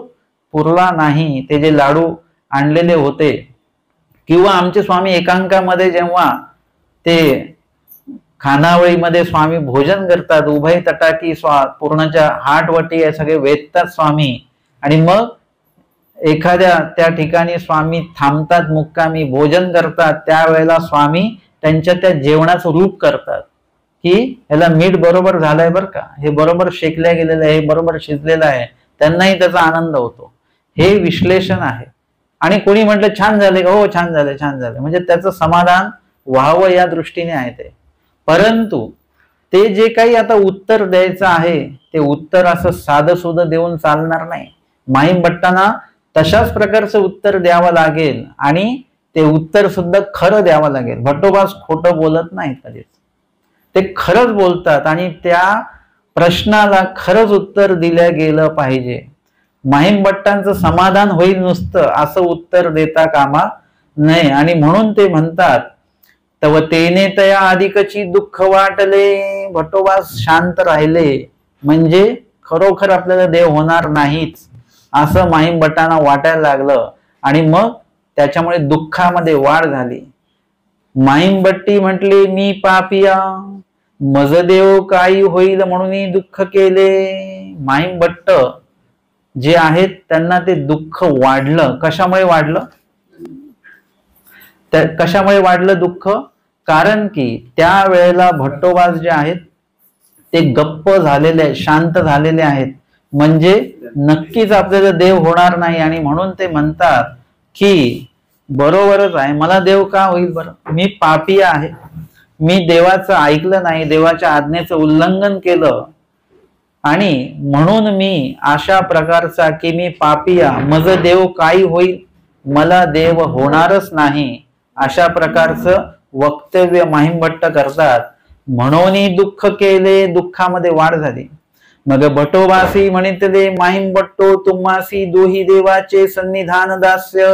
पुरला नाही. ते जे लाडू आणलेले होते, किंवा आमचे स्वामी एकांकामध्ये जेव्हा ते खानावळीमध्ये स्वामी भोजन करतात, उभय तटाकी पूर्णच्या हाटवटी हे सगळे वेधतात स्वामी. आणि मग एखाद्या त्या ठिकाणी स्वामी थांबतात, मुक्कामी भोजन करतात. त्यावेळेला स्वामी त्यांच्या त्या जेवणाचं रूप करतात की ह्याला मीठ बरोबर झालंय बरं का, हे बरोबर शेकल्या गेलेलं आहे, हे बरोबर शिजलेलं आहे. त्यांनाही त्याचा आनंद होतो. हे विश्लेषण आहे. आणि कोणी म्हटलं छान झाले का, हो छान झाले, छान झाले, म्हणजे त्याचं समाधान व्हावं या दृष्टीने आहे ते. परंतु ते जे काही आता उत्तर द्यायचं आहे, ते उत्तर असं साधं सुधं देऊन चालणार नाही. माहीम भट्टांना तशाच प्रकारचं उत्तर द्यावं लागेल आणि ते उत्तर सुद्धा खरं द्यावं लागेल. भट्टोबास खोटं बोलत नाही कधीच. ते खरंच बोलतात आणि त्या प्रश्नाला खरंच उत्तर दिलं गेलं पाहिजे. माहीम भट्टांचं समाधान होईल नुसतं असं उत्तर देता कामा नये. आणि म्हणून ते म्हणतात, तव तेने तया अधिकची दुःख वाटले, भटोबास शांत राहिले. म्हणजे खरोखर आपल्याला देव होणार नाहीच असं माहीम भट्टांना वाटायला लागलं आणि मग त्याच्यामुळे दुःखामध्ये वाढ झाली. माहीम भट्टी म्हटले, मी पापिया मज देव काही होईल म्हणून दुःख केले. माहीम भट्ट जे आहेत त्यांना ते दुःख वाढलं. कशामुळे वाढलं? कशामुळे वाढलं दुःख? कारण की त्यावेळेला भट्टोबास जे आहेत ते गप्प झालेले आहेत, शांत झालेले आहेत. म्हणजे नक्कीच आपल्याला देव होणार नाही. आणि म्हणून ते म्हणतात की बरोबरच आहे, मला देव का होईल बरं? मी पापी आहे, मी देवाचं ऐकलं नाही, देवाच्या आज्ञेचं उल्लंघन केलं आणि म्हणून मी अशा प्रकारचा की मी पापिया मज देव काही होईल, मला देव होणारच नाही अशा प्रकारचं वक्तव्य माहीम भट्ट करतात. म्हणून दुःख केले, दुःखामध्ये वाढ झाली. मग भटोबासी म्हणितले, माहीम भट्टो तुम्हासी दोही देवाचे सन्निधान दास्य.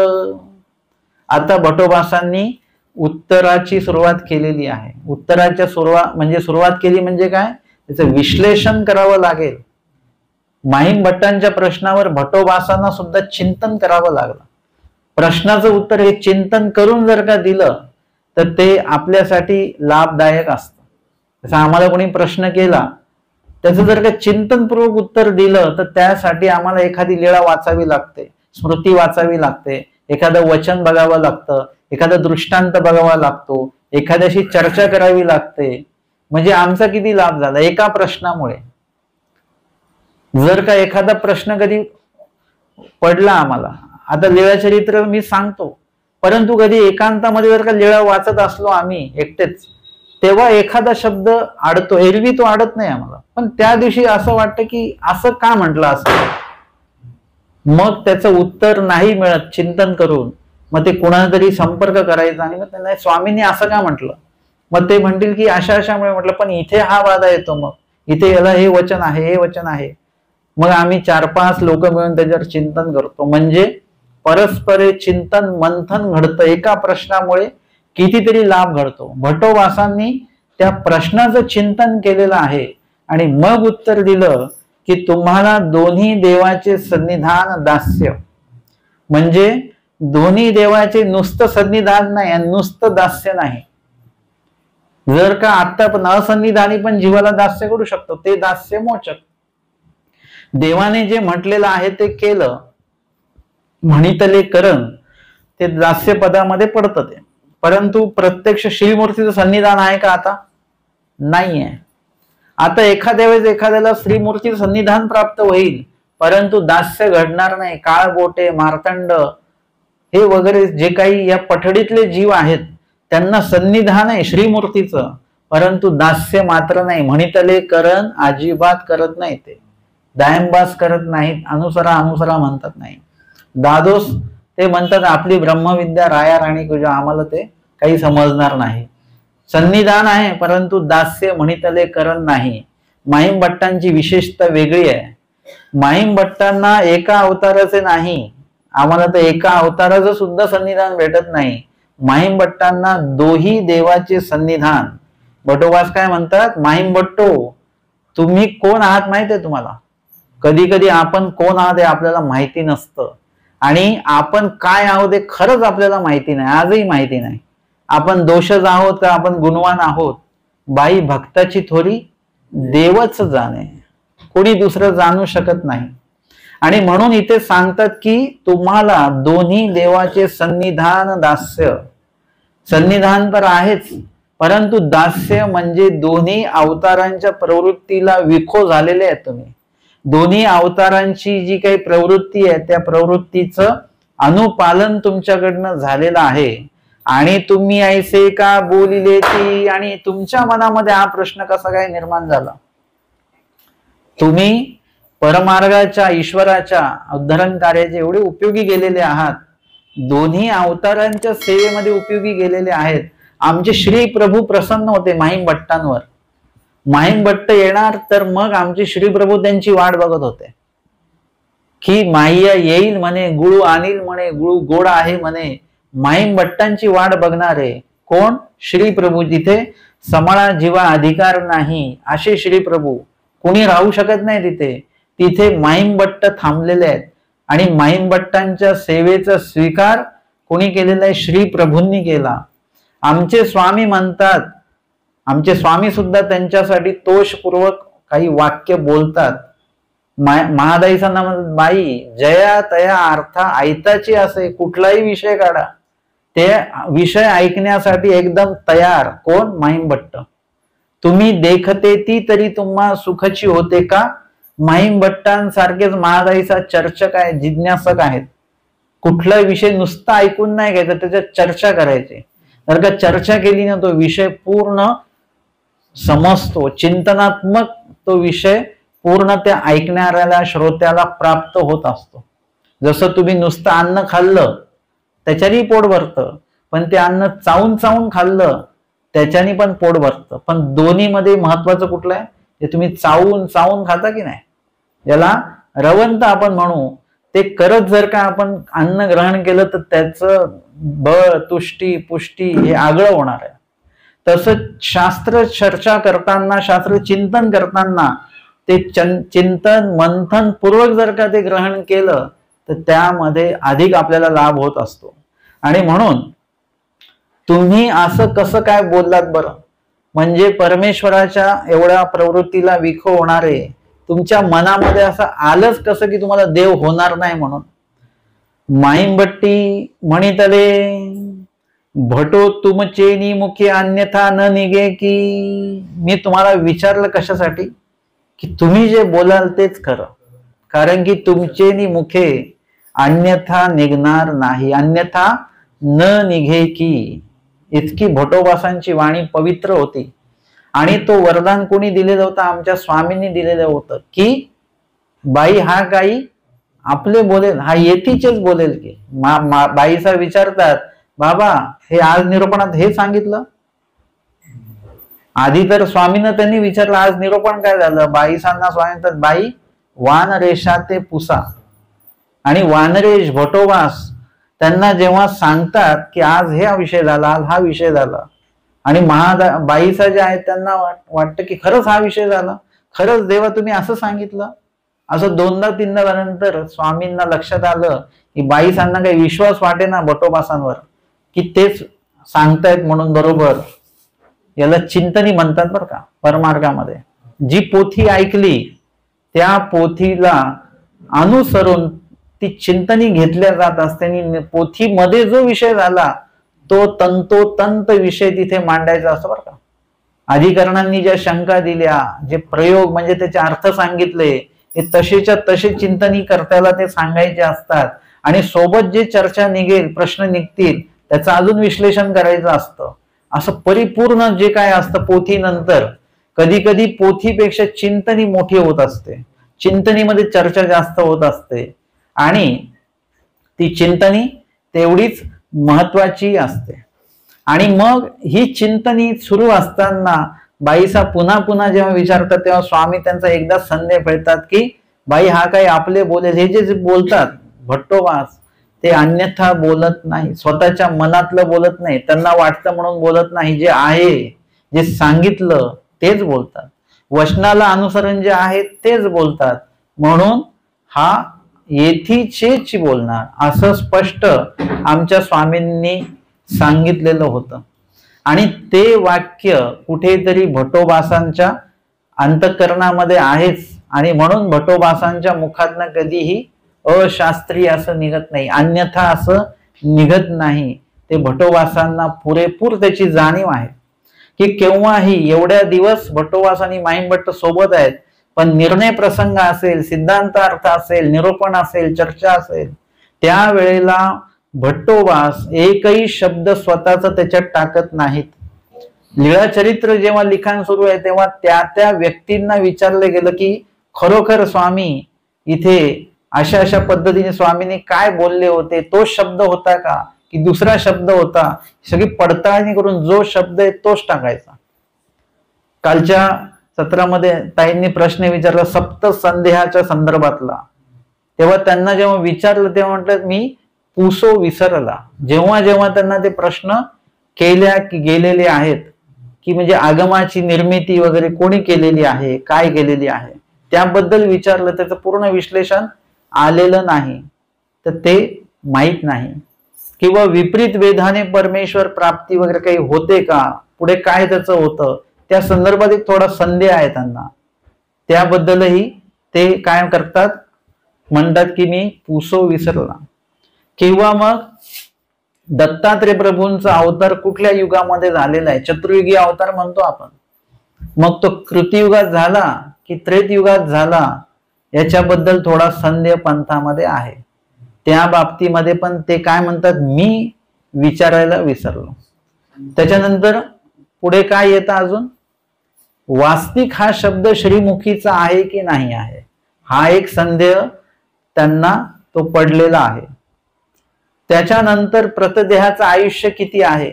आता भटोबासांनी उत्तराची सुरुवात केलेली आहे. उत्तराच्या सुरुवात केली म्हणजे काय? त्याचं विश्लेषण करावं लागेल. माहीम भट्टांच्या प्रश्नावर भटोबासांना सुद्धा चिंतन करावं लागलं. प्रश्नाचं उत्तर हे चिंतन करून जर का दिलं तर ते आपल्यासाठी लाभदायक असतं. जसं आम्हाला कोणी प्रश्न केला त्याचं जर का चिंतनपूर्वक उत्तर दिलं तर त्यासाठी आम्हाला एखादी लीळा वाचावी लागते, स्मृती वाचावी लागते, एखादं वचन बघावं लागतं, एखादा दृष्टांत बघावा लागतो, एखाद्याशी चर्चा करावी लागते. म्हणजे आमचा किती लाभ झाला एका प्रश्नामुळे. जर का एखादा प्रश्न कधी पडला आम्हाला, आता लीळाचरित्र मी सांगतो, परंतु कधी एकांतामध्ये जर का लीळा वाचत असलो आम्ही एकटेच, तेव्हा एखादा शब्द अडतो. एरवी तो अडत नाही आम्हाला, पण त्या दिवशी असं वाटतं की असं का म्हटलं असं. मग त्याचं उत्तर नाही मिळत चिंतन करून, मग ते कुणाला तरी संपर्क करायचा आणि मग त्यांना स्वामींनी असं का म्हटलं, मग ते म्हणतील की अशामुळे म्हटलं, पण इथे हा वादा येतो, मग इथे याला हे वचन आहे, हे वचन आहे. मग आम्ही 4-5 लोक मिळून त्याच्यावर चिंतन करतो. म्हणजे परस्परे चिंतन मंथन घडतं. एका प्रश्नामुळे कितीतरी लाभ घडतो. भटोबासांनी त्या प्रश्नाचं चिंतन केलेलं आहे आणि मग उत्तर दिलं की तुम्हाला दोन्ही देवाचे सन्निधान दास्य. म्हणजे दोन्ही देवाचे नुसतं सन्निधान नाही आणि नुसतं दास्य नाही. जर का आता पण असन्निधानी पण जीवाला दास्य करू शकतो, ते दास्य मोचक. देवाने जे म्हटलेलं आहे ते केलं, म्हणितले करण, ते दास्य पदामध्ये पडतं ते. परंतु प्रत्यक्ष श्रीमूर्तीचं सन्निधान आहे का? आता नाहीये. आता एखाद्या वेळेस एखाद्याला श्रीमूर्तीचं सन्निधान प्राप्त होईल, परंतु दास्य घडणार नाही. काळगोटे, मार्तंड हे वगैरे जे काही या पठडीतले जीव आहेत त्यांना सन्निधान आहे श्रीमूर्तीचं, परंतु दास्य मात्र नाही. म्हणितले करण अजिबात करत नाही, ते दायंबास करत नाहीत. अनुसरा म्हणतात नाही. दादोस ते म्हणतात आपली ब्रह्मविद्या राया राणी तुझ्या, आम्हाला ते काही समजणार नाही. सन्निधान आहे परंतु दास्य म्हणितले करण नाही. माहीम भट्टांची विशेषता वेगळी आहे. माहीम भट्टांना एका अवताराचे नाही, आम्हाला तर एका अवताराचं सुद्धा सन्निधान भेटत नाही. माहीम भट्टांना दोही देवाचे सन्निधान. भटोबास काय म्हणतात, माहीम भट्टो तुम्ही कोण आहात माहिती आहे तुम्हाला? कधी कधी आपण कोण आहात हे आपल्याला माहिती नसतं आणि आपण काय आहोत हे खरंच आपल्याला माहिती नाही, आजही माहिती नाही. आपण दोषच आहोत का आपण गुणवान आहोत? बाई भक्ताची थोडी देवच जाणे, कोणी दुसरं जाणू शकत नाही. आणि म्हणून इथे सांगतात की तुम्हाला दोन्ही देवाचे सन्निधान दास्य. सन्निधान तर आहेच, परंतु दास्य म्हणजे दोन्ही अवतारांच्या प्रवृत्तीला विखो झालेले आहेत तुम्ही. दोन्ही अवतारांची जी काही प्रवृत्ती आहे त्या प्रवृत्तीचं अनुपालन तुमच्याकडनं झालेलं आहे. आणि तुम्ही ऐसे का बोलिले ती, आणि तुमच्या मनामध्ये हा प्रश्न कसा काय निर्माण झाला? तुम्ही परमार्गाच्या ईश्वराच्या उद्धरण कार्याचे एवढे उपयोगी गेलेले आहात, दोन्ही अवतारांच्या सेवेमध्ये उपयोगी गेलेले आहेत. आमचे श्री प्रभू प्रसन्न होते माहीम भट्टांवर. माहीमभट्ट येणार तर मग आमचे श्रीप्रभू त्यांची वाट बघत होते की माह्य येईल म्हणे, गुळू आणील म्हणे, गुळू गोड आहे म्हणे. माहीमभट्टांची वाट बघणारे कोण? श्रीप्रभू. जिथे समळा जीवा अधिकार नाही असे श्रीप्रभू. कोणी राहू शकत नाही तिथे. तिथे माहीमभट्ट थांबलेले आहेत आणि माहीमभट्टांच्या सेवेचा स्वीकार कोणी केलेला आहे? श्रीप्रभूंनी केला. आमचे स्वामी म्हणतात, आमचे स्वामी सुद्धा त्यांच्यासाठी तोषपूर्वक काही वाक्य बोलतात. महादाईचा नाम, बाई जया तया अर्था ऐताची असे. कुठलाही विषय काढा, ते विषय ऐकण्यासाठी एकदम तयार. कोण? माहीमभट्ट. तुम्ही देखते ती तरी तुम्हा सुखची होते का? माहीमभट्टांसारखेच महादाईचा चर्चक आहे, जिज्ञासक आहेत. कुठलाही विषय नुसता ऐकून नाही घ्यायचा, त्याच्यात चर्चा करायची. जर का चर्चा केली ना, तो विषय पूर्ण समजतो, चिंतनात्मक तो विषय पूर्ण त्या ऐकणाऱ्याला, श्रोत्याला प्राप्त होत असतो. जसं तुम्ही नुसतं अन्न खाल्लं त्याच्यानी पोट भरतं, पण ते अन्न चावून चावून खाल्लं त्याच्यानी पण पोट भरतं. पण दोन्ही मध्ये महत्वाचं कुठलं आहे? ते तुम्ही चावून चावून खाता की नाही, याला रवंत आपण म्हणू. ते करत जर का आपण अन्न ग्रहण केलं तर त्याचं बळ, तुष्टी, पुष्टी हे आगळं होणार आहे. तसं शास्त्र चर्चा करताना, शास्त्र चिंतन करताना ते चिंतन मंथन पूर्वक जर का ते ग्रहण केलं तर त्यामध्ये अधिक आपल्याला लाभ होत असतो. आणि म्हणून तुम्ही असं कसं काय बोललात बरं? म्हणजे परमेश्वराच्या एवढ्या प्रवृत्तीला विखो होणारे तुमच्या मनामध्ये असं आलंच कसं की तुम्हाला देव होणार नाही म्हणून? माहीमभट्टी म्हणितले भटो तुमचेनी मुखे अन्यथा न निघे. की मी तुम्हाला विचारलं कशासाठी? की तुम्ही जे बोलाल तेच खरं, कारण की तुमचेनी मुखे अन्यथा निघणार नाही. अन्यथा न निघे की. इतकी भटोबासांची वाणी पवित्र होती. आणि तो वरदान कोणी दिलेलं होतं? आमच्या स्वामींनी दिलेलं होतं की बाई हा काही आपले बोलेल, हा येतीचेच बोलेल की. बाईचा विचारतात, बाबा हे आज निरूपणात हे सांगितलं. आधी तर स्वामीनं त्यांनी विचारलं आज निरूपण काय झालं? बाईसांना स्वामी म्हणतात, बाई वान रेषा ते पुसा. आणि वानरेश भटोबास त्यांना जेव्हा सांगतात की आज हे विषय झाला, आज हा विषय झाला, आणि बाईसा जे आहेत त्यांना वाटतं की खरंच हा विषय झाला, खरंच देवा तुम्ही असं सांगितलं. असं दोनदा तीनदा झाल्यानंतर स्वामींना लक्षात आलं की बाईसांना काही विश्वास वाटेना भटोबासांवर की तेच सांगतायत म्हणून बरोबर. याला चिंतनी म्हणतात बरं का परमार्गामध्ये. जी पोथी ऐकली त्या पोथीला अनुसरून ती चिंतनी घेतल्या जात असते. पोथीमध्ये जो विषय झाला तो तंतोतंत विषय तिथे मांडायचा असतो बरं का. अधिकरणांनी ज्या शंका दिल्या, जे प्रयोग म्हणजे त्याचे अर्थ सांगितले, हे तसेच्या तसे चिंतनी कर्त्याला ते सांगायचे असतात. आणि सोबत जे चर्चा निघेल, प्रश्न निघतील, त्याचं अजून विश्लेषण करायचं असतं. असं परिपूर्ण जे काय असतं पोथीनंतर. कधी कधी पोथीपेक्षा चिंतनी मोठी होत असते, चिंतनीमध्ये चर्चा जास्त होत असते आणि ती चिंतनी तेवढीच महत्वाची असते. आणि मग ही चिंतनी सुरू असताना बाईसा पुन्हा पुन्हा जेव्हा विचारतात तेव्हा स्वामी त्यांचा एकदा संदेह फेडतात की बाई हा काही आपले बोलेल. हे जे बोलतात भट्टोबास ते अन्यथा बोलत नाही, स्वतःच्या मनातलं बोलत नाही, त्यांना वाटतं म्हणून बोलत नाही. जे आहे, जे सांगितलं तेच बोलतात, वचनाला अनुसरण जे आहे तेच बोलतात. म्हणून हा येथीचेच बोलणार असं स्पष्ट आमच्या स्वामींनी सांगितलेलं होतं. आणि ते वाक्य कुठेतरी भटोबासांच्या अंतःकरणामध्ये आहेच. आणि म्हणून भटोबासांच्या मुखातनं कधीही अशास्त्रीय असं निघत नाही, अन्यथा असं निघत नाही. ते भटोबासांना पुरेपूर त्याची जाणीव आहे की केव्हाही एवढ्या दिवस भटोबास आणि माहीमभट्ट सोबत आहेत, पण निर्णय प्रसंग असेल, सिद्धांत अर्थ असेल, निरूपण असेल, चर्चा असेल, त्यावेळेला भट्टोबास एकही शब्द स्वतःचा त्याच्यात टाकत नाहीत. लीळाचरित्र जेव्हा लिखाण सुरू आहे तेव्हा त्या त्या व्यक्तींना विचारलं गेलं की खरोखर स्वामी इथे अशा अशा पद्धतीने स्वामींनी काय बोलले होते, तो शब्द होता का की दुसरा शब्द होता, सगळी पडताळणी करून जो शब्द आहे तोच टाकायचा. कालच्या सत्रामध्ये ताईंनी प्रश्न विचारला सप्त संदेहाच्या संदर्भातला, तेव्हा त्यांना जेव्हा विचारलं तेव्हा म्हटलं मी पुसो विसरला. जेव्हा जेव्हा त्यांना ते प्रश्न केल्या की गेलेले आहेत की म्हणजे आगमाची निर्मिती वगैरे कोणी केलेली आहे, काय केलेली आहे त्याबद्दल विचारलं, त्याचं पूर्ण विश्लेषण आलेलं नाही, तर ते माहीत नाही. किंवा विपरीत वेधाने परमेश्वर प्राप्ती वगैरे काही होते का, पुढे काय त्याचं होतं, त्या संदर्भात एक थोडा संदेह आहे त्यांना. त्याबद्दलही ते काय करतात, म्हणतात की मी पुसो विसरला. किंवा मग दत्तात्रय प्रभूंचा अवतार कुठल्या युगामध्ये झालेला आहे, चतुर्युगी अवतार म्हणतो आपण, मग तो कृतियुगात झाला की त्रेतयुगात झाला, याच्याबद्दल थोडा संदेह पंथामध्ये आहे. त्या बाबतीमध्ये पण ते काय म्हणतात, मी विचारायला विसरलो. त्याच्यानंतर पुढे काय येतं अजून, वास्तविक हा शब्द श्रीमुखीचा आहे की नाही आहे, हा एक संदेह त्यांना तो पडलेला आहे. त्याच्यानंतर प्रतदेहाचं आयुष्य किती आहे,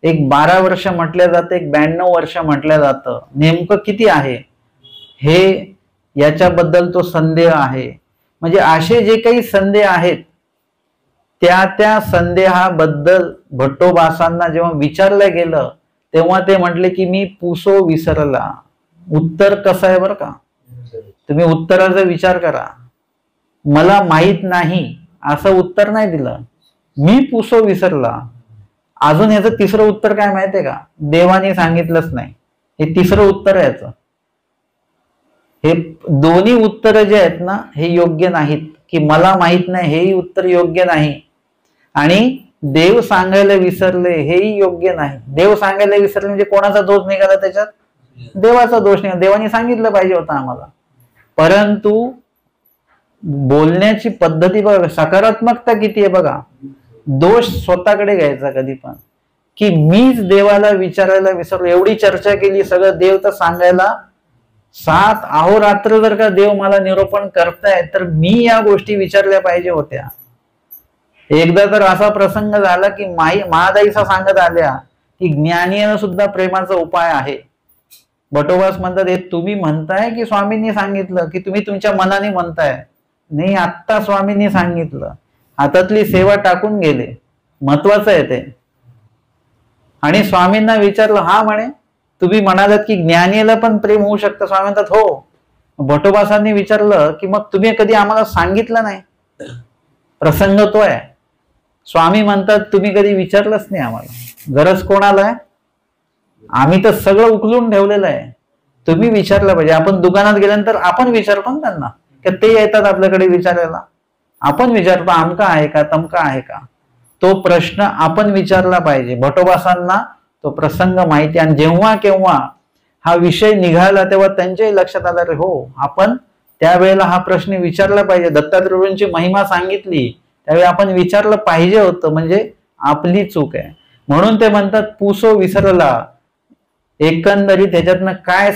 एक 12 वर्ष म्हटलं जातं, एक 92 वर्ष म्हटलं जातं, नेमकं किती आहे हे याच्याबद्दल तो संदेह आहे. म्हणजे असे जे काही संदेह आहेत त्या संदेहाबद्दल भट्टोबासांना जेव्हा विचारलं गेलं तेव्हा ते म्हटले की मी पुसो विसरला. उत्तर कसं आहे बरं का, तुम्ही उत्तराचा विचार करा. मला माहित नाही असं उत्तर नाही दिलं, मी पुसो विसरला. अजून याचं तिसरं उत्तर काय माहितीये का, देवाने सांगितलंच नाही, हे तिसरं उत्तर आहे याचं. हे दोन्ही उत्तर जे आहेत ना हे योग्य नाहीत, की मला माहित नाही हेही उत्तर योग्य नाही, आणि देव सांगायला विसरले हेही योग्य नाही. देव सांगायला विसरले म्हणजे कोणाचा दोष निघाला त्याच्यात, देवाचा दोष निघाला. देवाने सांगितलं पाहिजे होतं आम्हाला, परंतु बोलण्याची पद्धती बघा, सकारात्मकता किती आहे बघा. दोष स्वतःकडे घ्यायचा कधी पण, की मीच देवाला विचारायला विसरलो. एवढी चर्चा केली, सगळं देव तर सांगायला, 7 अहोरात्र जर का देव मला निरूपण करताय तर मी या गोष्टी विचारल्या पाहिजे होत्या. एकदा तर असा प्रसंग झाला की महादाईसा सांगत आल्या की ज्ञानीनं सुद्धा प्रेमाचा उपाय आहे. भटोबास म्हणतात हे तुम्ही म्हणताय की स्वामींनी सांगितलं, की तुम्ही तुमच्या मनाने म्हणताय. नाही, आत्ता स्वामींनी सांगितलं, हातातली सेवा टाकून गेले, महत्वाचं आहे ते. आणि स्वामींना विचारलं, हा म्हणे तुम्ही म्हणालात की ज्ञानीला पण प्रेम होऊ शकतं. स्वामी म्हणतात हो. भटोबासांनी विचारलं की मग तुम्ही कधी आम्हाला सांगितलं नाही, प्रसंग तो आहे. स्वामी म्हणतात तुम्ही कधी विचारलंच नाही आम्हाला, गरज कोणाला आहे, आम्ही तर सगळं उकलून ठेवलेलं आहे, तुम्ही विचारलं पाहिजे. आपण दुकानात गेल्यानंतर आपण विचारतो ना त्यांना, की ते येतात आपल्याकडे विचारायला, आपण विचारतो आमका आहे का तमका आहे का, तो प्रश्न आपण विचारला पाहिजे. भटोबासांना तो प्रसंग माहिती, आणि जेव्हा केव्हा हा विषय निघाला तेव्हा त्यांच्याही लक्षात आलं रे हो, आपण त्यावेळेला हा प्रश्न विचारला पाहिजे. दत्तात्रयांची महिमा सांगितली त्यावेळी आपण विचारलं पाहिजे होतं, म्हणजे आपली चूक आहे. म्हणून ते म्हणतात पुसो विसरला. एकंदरीत ह्याच्यातनं काय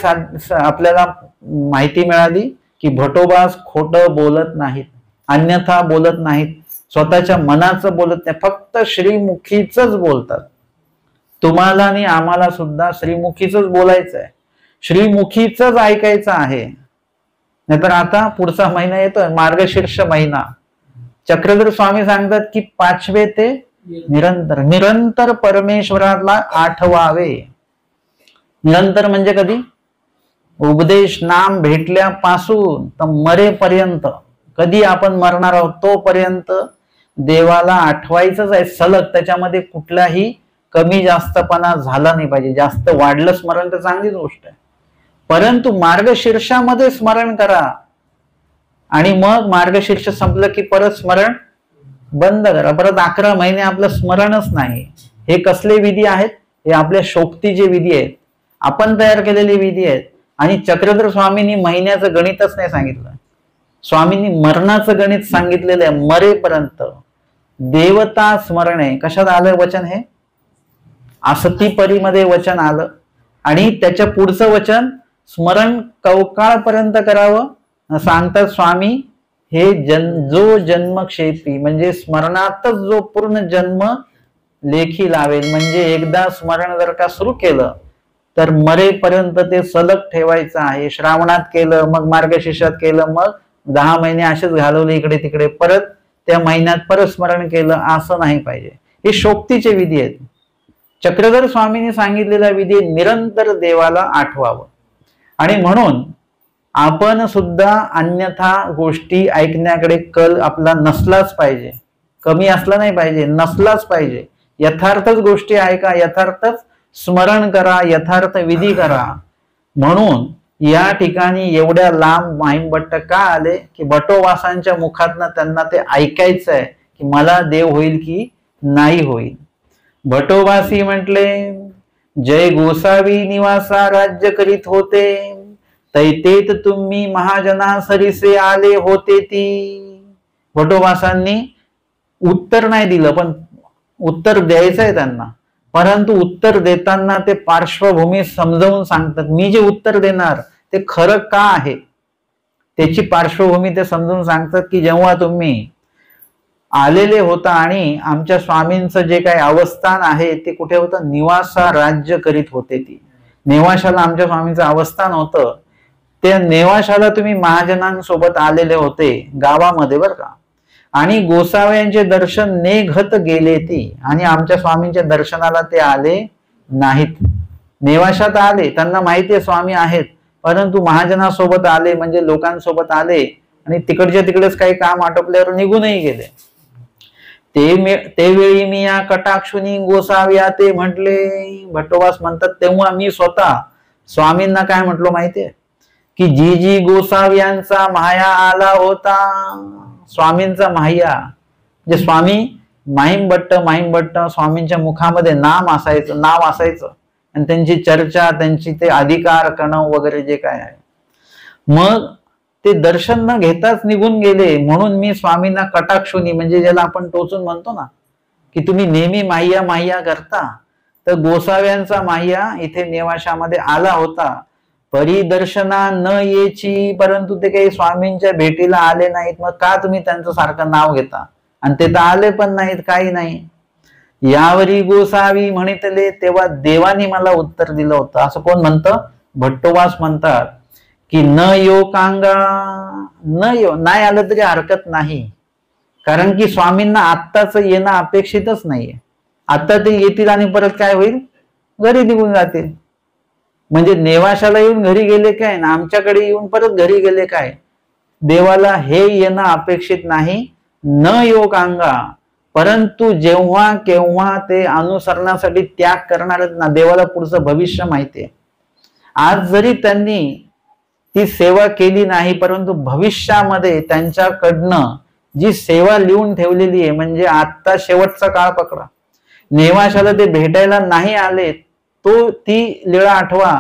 आपल्याला माहिती मिळाली की भटोबास खोटं बोलत नाहीत, अन्यथा बोलत नाहीत, स्वतःच्या मनाचं बोलत नाही, फक्त श्रीमुखीच बोलतात. तुम्हाला आणि आम्हाला सुद्धा श्रीमुखीच बोलायचं आहे, श्रीमुखीच ऐकायचं आहे. नाहीतर आता पुढचा महिना येतोय मार्गशीर्ष महिना, चक्रधर स्वामी सांगतात की 5वे ते निरंतर परमेश्वराला आठवावे. निरंतर म्हणजे कधी, उपदेश नाम भेटल्यापासून तर मरेपर्यंत, कधी आपण मरणार आहोत तोपर्यंत देवाला आठवायचंच आहे सलग. त्याच्यामध्ये कुठलाही कमी जास्तपणा झाला नाही पाहिजे. जास्त वाढलं स्मरण तर चांगलीच गोष्ट आहे, परंतु मार्गशीर्षामध्ये स्मरण करा, आणि मग मार्गशीर्ष संपलं की परत स्मरण बंद करा. परत 11 महिने आपलं स्मरणच नाही. हे कसले विधी आहेत, हे आपल्या शोक्तीचे विधी आहेत, आपण तयार केलेले विधी आहेत. आणि चक्रधर स्वामींनी महिन्याचं गणितच नाही सांगितलं, स्वामींनी मरणाचं गणित सांगितलेलं आहे. मरेपर्यंत देवता स्मरण आहे. कशात आलं वचन, हे असतीपरीमध्ये वचन आलं, आणि त्याच्या पुढचं वचन स्मरण कवकाळपर्यंत करावं सांगतात स्वामी. हे जो जन्मक्षेपी म्हणजे स्मरणातच जो पूर्ण जन्म लेखी लावेल, म्हणजे एकदा स्मरण जर का सुरू केलं तर मरेपर्यंत ते सलग ठेवायचं आहे. श्रावणात केलं, मग मार्गशीर्षात केलं, मग 10 महिने असेच घालवले इकडे तिकडे, परत त्या महिन्यात परत स्मरण केलं, असं नाही पाहिजे. हे शोक्तीचे विधी आहेत. चक्रधर स्वामींनी सांगितलेला विधी निरंतर देवाला आठवावं. आणि म्हणून आपण सुद्धा अन्यथा गोष्टी ऐकण्याकडे कल आपला नसलाच पाहिजे, कमी असला नाही पाहिजे, नसलाच पाहिजे. यथार्थच गोष्टी ऐका, यथार्थच स्मरण करा, यथार्थ विधी करा. म्हणून या ठिकाणी एवढ्या लांब माहीमभट्ट का आले की भटोवासांच्या मुखातनं त्यांना ते ऐकायचं आहे की मला देव होईल की नाही होईल. भटोबासी म्हटले, जय गोसावी निवासा राज्य करीत होते, तैतेत तुम्ही महाजना सरीसे आले होते ती. भटोबासांनी उत्तर नाही दिलं, पण उत्तर द्यायचंय त्यांना. परंतु उत्तर देताना ते पार्श्वभूमी समजावून सांगतात. मी जे उत्तर देणार ते खरं का आहे त्याची पार्श्वभूमी ते समजून सांगतात की जेव्हा तुम्ही आलेले होता आणि आमच्या स्वामींचं जे काही अवस्थान आहे ते कुठे होतं, निवासा राज्य करीत होते ती. नेवाशाला आमच्या स्वामींचं अवस्थान होतं. त्या नेवाशाला तुम्ही महाजनांसोबत आलेले होते गावामध्ये बरं का. आणि गोसाव्यांचे दर्शन नेघत गेले ती, आणि आमच्या स्वामींच्या दर्शनाला ते आले नाहीत. नेवाशात आले, त्यांना माहिती आहे स्वामी आहेत, परंतु महाजनासोबत आले म्हणजे लोकांसोबत आले आणि तिकडच्या तिकडेच काही काम आटोपल्यावर निघूनही गेले. ते वेळी मी या कटाक्षुनी गोसाव्या ते म्हटले. भट्टोबास म्हणतात तेव्हा मी स्वतः स्वामींना काय म्हटलो माहितीये की जी जी गोसाव्यांचा माया आला होता, स्वामींचा माह्या जे स्वामी माहीमभट्ट स्वामींच्या मुखामध्ये नाव असायचं आणि त्यांची चर्चा, त्यांची ते अधिकार कणव वगैरे जे काय आहे, मग ते दर्शन न घेताच निघून गेले. म्हणून मी स्वामींना कटाक्षुनी, म्हणजे ज्याला आपण टोचून म्हणतो ना की तुम्ही नेहमी माह्या करता, तर गोसाव्यांचा माह्या इथे नेवाशामध्ये आला होता. परिदर्शना न येची, परंतु ते काही स्वामींच्या भेटीला आले नाहीत. मग का तुम्ही त्यांचं सारखं नाव घेता, आणि ते तर आले पण नाहीत, काही नाही. यावरी गोसावी म्हणितले, तेव्हा देवानी मला उत्तर दिलं होतं. असं कोण म्हणतं, भट्टोबास म्हणतात की न यो कांगा, नाही आलं तरी हरकत नाही, कारण की स्वामींना आत्ताच येणं अपेक्षितच नाहीये. आता ते येतील आणि परत काय होईल, घरी निघून जातील. म्हणजे नेवाशाला येऊन घरी गेले काय ना आमच्याकडे येऊन परत घरी गेले काय. देवाला हे येणं अपेक्षित नाही. न योग अंगा, परंतु जेव्हा केव्हा ते अनुसरणासाठी त्याग करणार आहेत ना, देवाला पुढचं भविष्य माहितीये. आज जरी त्यांनी ती सेवा केली नाही, परंतु भविष्यामध्ये त्यांच्याकडनं जी सेवा लिहून ठेवलेली आहे, म्हणजे आता शेवटचा काळ पकडा, नेवाशाला ते भेटायला नाही आले, ती लीळा आठवा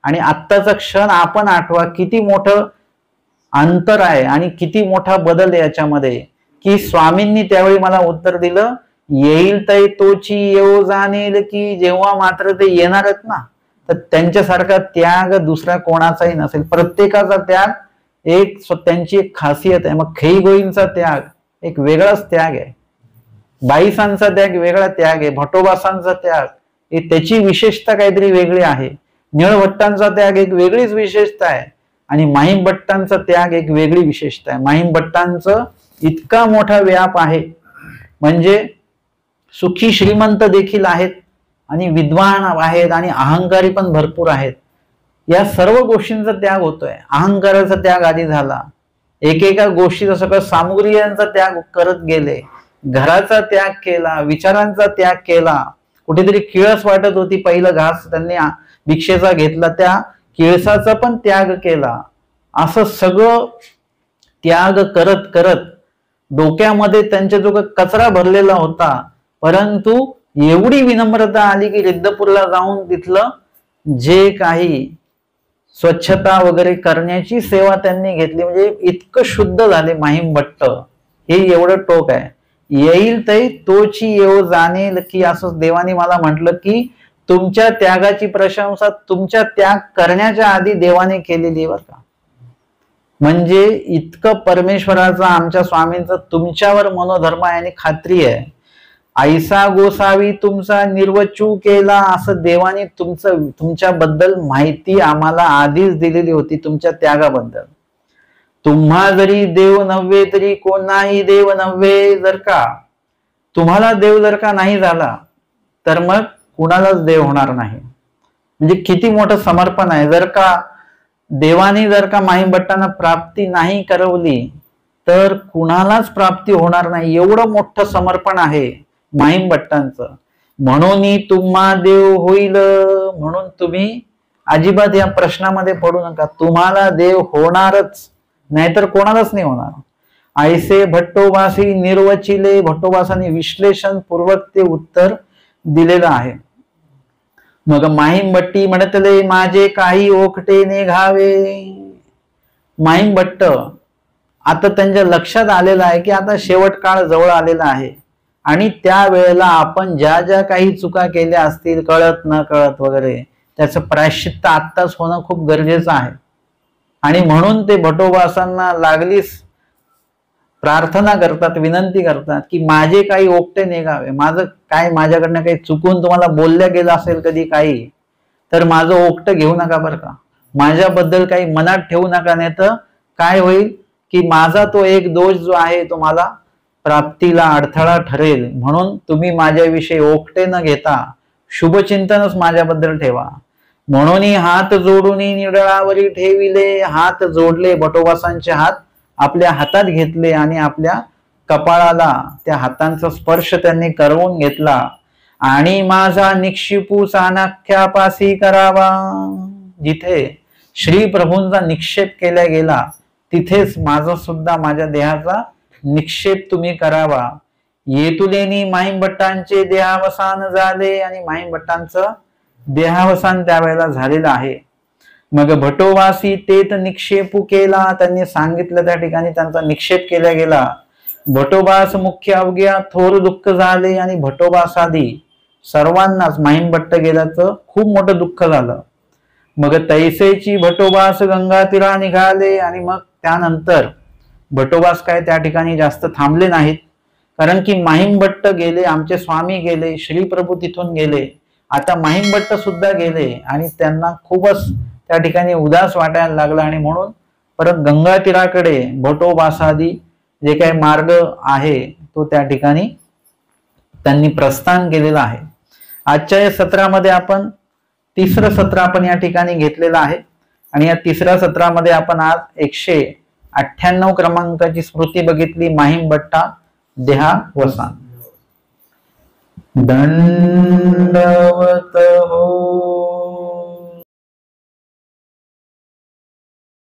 आणि आत्ताचा क्षण आपण आठवा. किती मोठं अंतर आहे आणि किती मोठा बदल आहे याच्यामध्ये. की स्वामींनी त्यावेळी मला उत्तर दिलं, येईल तै तोची येऊ जाणेल, की जेव्हा मात्र ते येणार आहेत ना, तर त्यांच्यासारखा त्याग दुसरा कोणाचाही नसेल. प्रत्येकाचा त्याग त्यांची एक खासियत आहे. मग खेई गोईंचा त्याग एक वेगळाच त्याग आहे, बाईसांचा त्याग वेगळा त्याग आहे, भटोबासांचा त्याग त्याची विशेषता काहीतरी वेगळी आहे, निळभट्टांचा त्याग एक वेगळीच विशेषता आहे, आणि माहीमभट्टांचा त्याग एक वेगळी विशेषता आहे. माहीमभट्टांचं इतका मोठा व्याप आहे, म्हणजे सुखी श्रीमंत देखील आहेत आणि विद्वान आहेत आणि अहंकारी पण भरपूर आहेत. या सर्व गोष्टींचा त्याग होतोय. अहंकाराचा त्याग आधी झाला, एकेका गोष्टीचा सगळं सामुग्रीयांचा त्याग करत गेले, घराचा त्याग केला, विचारांचा त्याग केला. कुठेतरी किळस वाटत होती, पहिलं घास त्यांनी भिक्षेचा घेतला, त्या किळसाचा पण त्याग केला. असं सगळं त्याग करत करत डोक्यामध्ये त्यांच्या जो कचरा भरलेला होता, परंतु एवढी विनम्रता आली की रिद्धपूरला जाऊन तिथलं जे काही स्वच्छता वगैरे करण्याची सेवा त्यांनी घेतली. म्हणजे इतकं शुद्ध झाले माहीमभट्ट. हे एवढं टोक आहे. येईल तै तोची येऊ जाणेल, की असं देवानी मला म्हटलं की तुमच्या त्यागाची प्रशंसा तुमच्या त्याग करण्याच्या आधी देवाने केलेली आहे बरं का. म्हणजे इतकं परमेश्वराचा, आमच्या स्वामींचा तुमच्यावर मनोधर्म आहे आणि खात्री आहे. ऐसा गोसावी तुमचा निर्वचू केला, असं देवाने तुमच्याबद्दल माहिती आम्हाला आधीच दिलेली होती, तुमच्या त्यागाबद्दल. तुम्हा जरी देव नव्हे तरी कोणाही देव नव्हे. जर का तुम्हाला देव जर का नाही झाला तर मग कुणालाच देव होणार नाही. म्हणजे किती मोठं समर्पण आहे. जर का देवाने जर का माहीमभट्टांना प्राप्ती नाही करवली तर कुणालाच प्राप्ती होणार नाही. एवढं मोठं समर्पण आहे माहीमभट्टांचं. म्हणून तुम्हा देव होईल, म्हणून तुम्ही अजिबात या प्रश्नामध्ये पडू नका. तुम्हाला देव होणारच, नाहीतर कोणालाच नाही होणार. ऐसे भट्टोबासी निर्वचिले. भट्टोबासांनी विश्लेषण पूर्वक ते उत्तर दिलेलं आहे. मग माहीमभट्टी म्हणतले माझे काही ओकटे निघावे. माहीमभट्ट आता त्यांच्या लक्षात आलेलं आहे की आता शेवट काळ जवळ आलेला आहे आणि त्यावेळेला आपण ज्या ज्या काही चुका केल्या असतील कळत न कळत वगैरे, त्याचं प्रायश्चित्त आत्ताच होणं खूप गरजेचं आहे. आणि म्हणून ते भट्टोबासांना लागलीच प्रार्थना करतात, विनंती करतात की माझे काही ओकटे निघावे. माझं काय, माझ्याकडनं काही चुकून तुम्हाला बोलल्या गेलं असेल कधी काही, तर माझं ओकटं घेऊ नका बरं का. माझ्याबद्दल काही मनात ठेवू नका, नाही तर काय होईल की माझा तो एक दोष जो आहे तो मला प्राप्तीला अडथळा ठरेल. म्हणून तुम्ही माझ्याविषयी ओकटे न घेता शुभचिंतनच माझ्याबद्दल ठेवा. म्हणून हात जोडून निडळावरी ठेविले. हात जोडले, भट्टोबासांचे हात आपल्या हातात घेतले आणि आपल्या कपाळाला त्या हातांचा स्पर्श त्यांनी करवून घेतला. आणि माझा निक्षिपू चाणक्यापासी करावा. जिथे श्री प्रभूंचा निक्षेप केला गेला तिथेच माझा सुद्धा, माझ्या देहाचा निक्षेप तुम्ही करावा. येतुलेनी माहीमभट्टांचे देहावसान झाले. आणि माहीमभट्टांचं देहावसान त्यावेळेला झालेलं आहे. मग भट्टोबासी तेत निक्षेपू केला. त्यांनी सांगितलं त्या ठिकाणी त्यांचा निक्षेप केला गेला. भट्टोबास मुख्य अवघ्या थोर दुःख झाले. आणि भट्टोबासादी सर्वांनाच माहीमभट्ट गेल्याचं खूप मोठं दुःख झालं. मग तैसेची भट्टोबास गंगा तीरा निघाले. आणि मग त्यानंतर भट्टोबास काय त्या ठिकाणी जास्त थांबले नाहीत, कारण की माहीमभट्ट गेले, आमचे स्वामी गेले, श्रीप्रभू तिथून गेले, आता माहीमभट्ट सुद्धा गेले. आणि त्यांना खूपच त्या ठिकाणी उदास वाटायला लागला. आणि म्हणून परत गंगा तीराकडे भट्टोबासादी जे काही मार्ग आहे तो त्या ठिकाणी त्यांनी प्रस्थान केलेला आहे. आजच्या या सत्रामध्ये आपण तिसरं सत्र आपण या ठिकाणी घेतलेलं आहे. आणि या तिसऱ्या सत्रामध्ये आपण आज 198 क्रमांकाची स्मृती बघितली, माहीमभट्टा देहावसान. दंडवत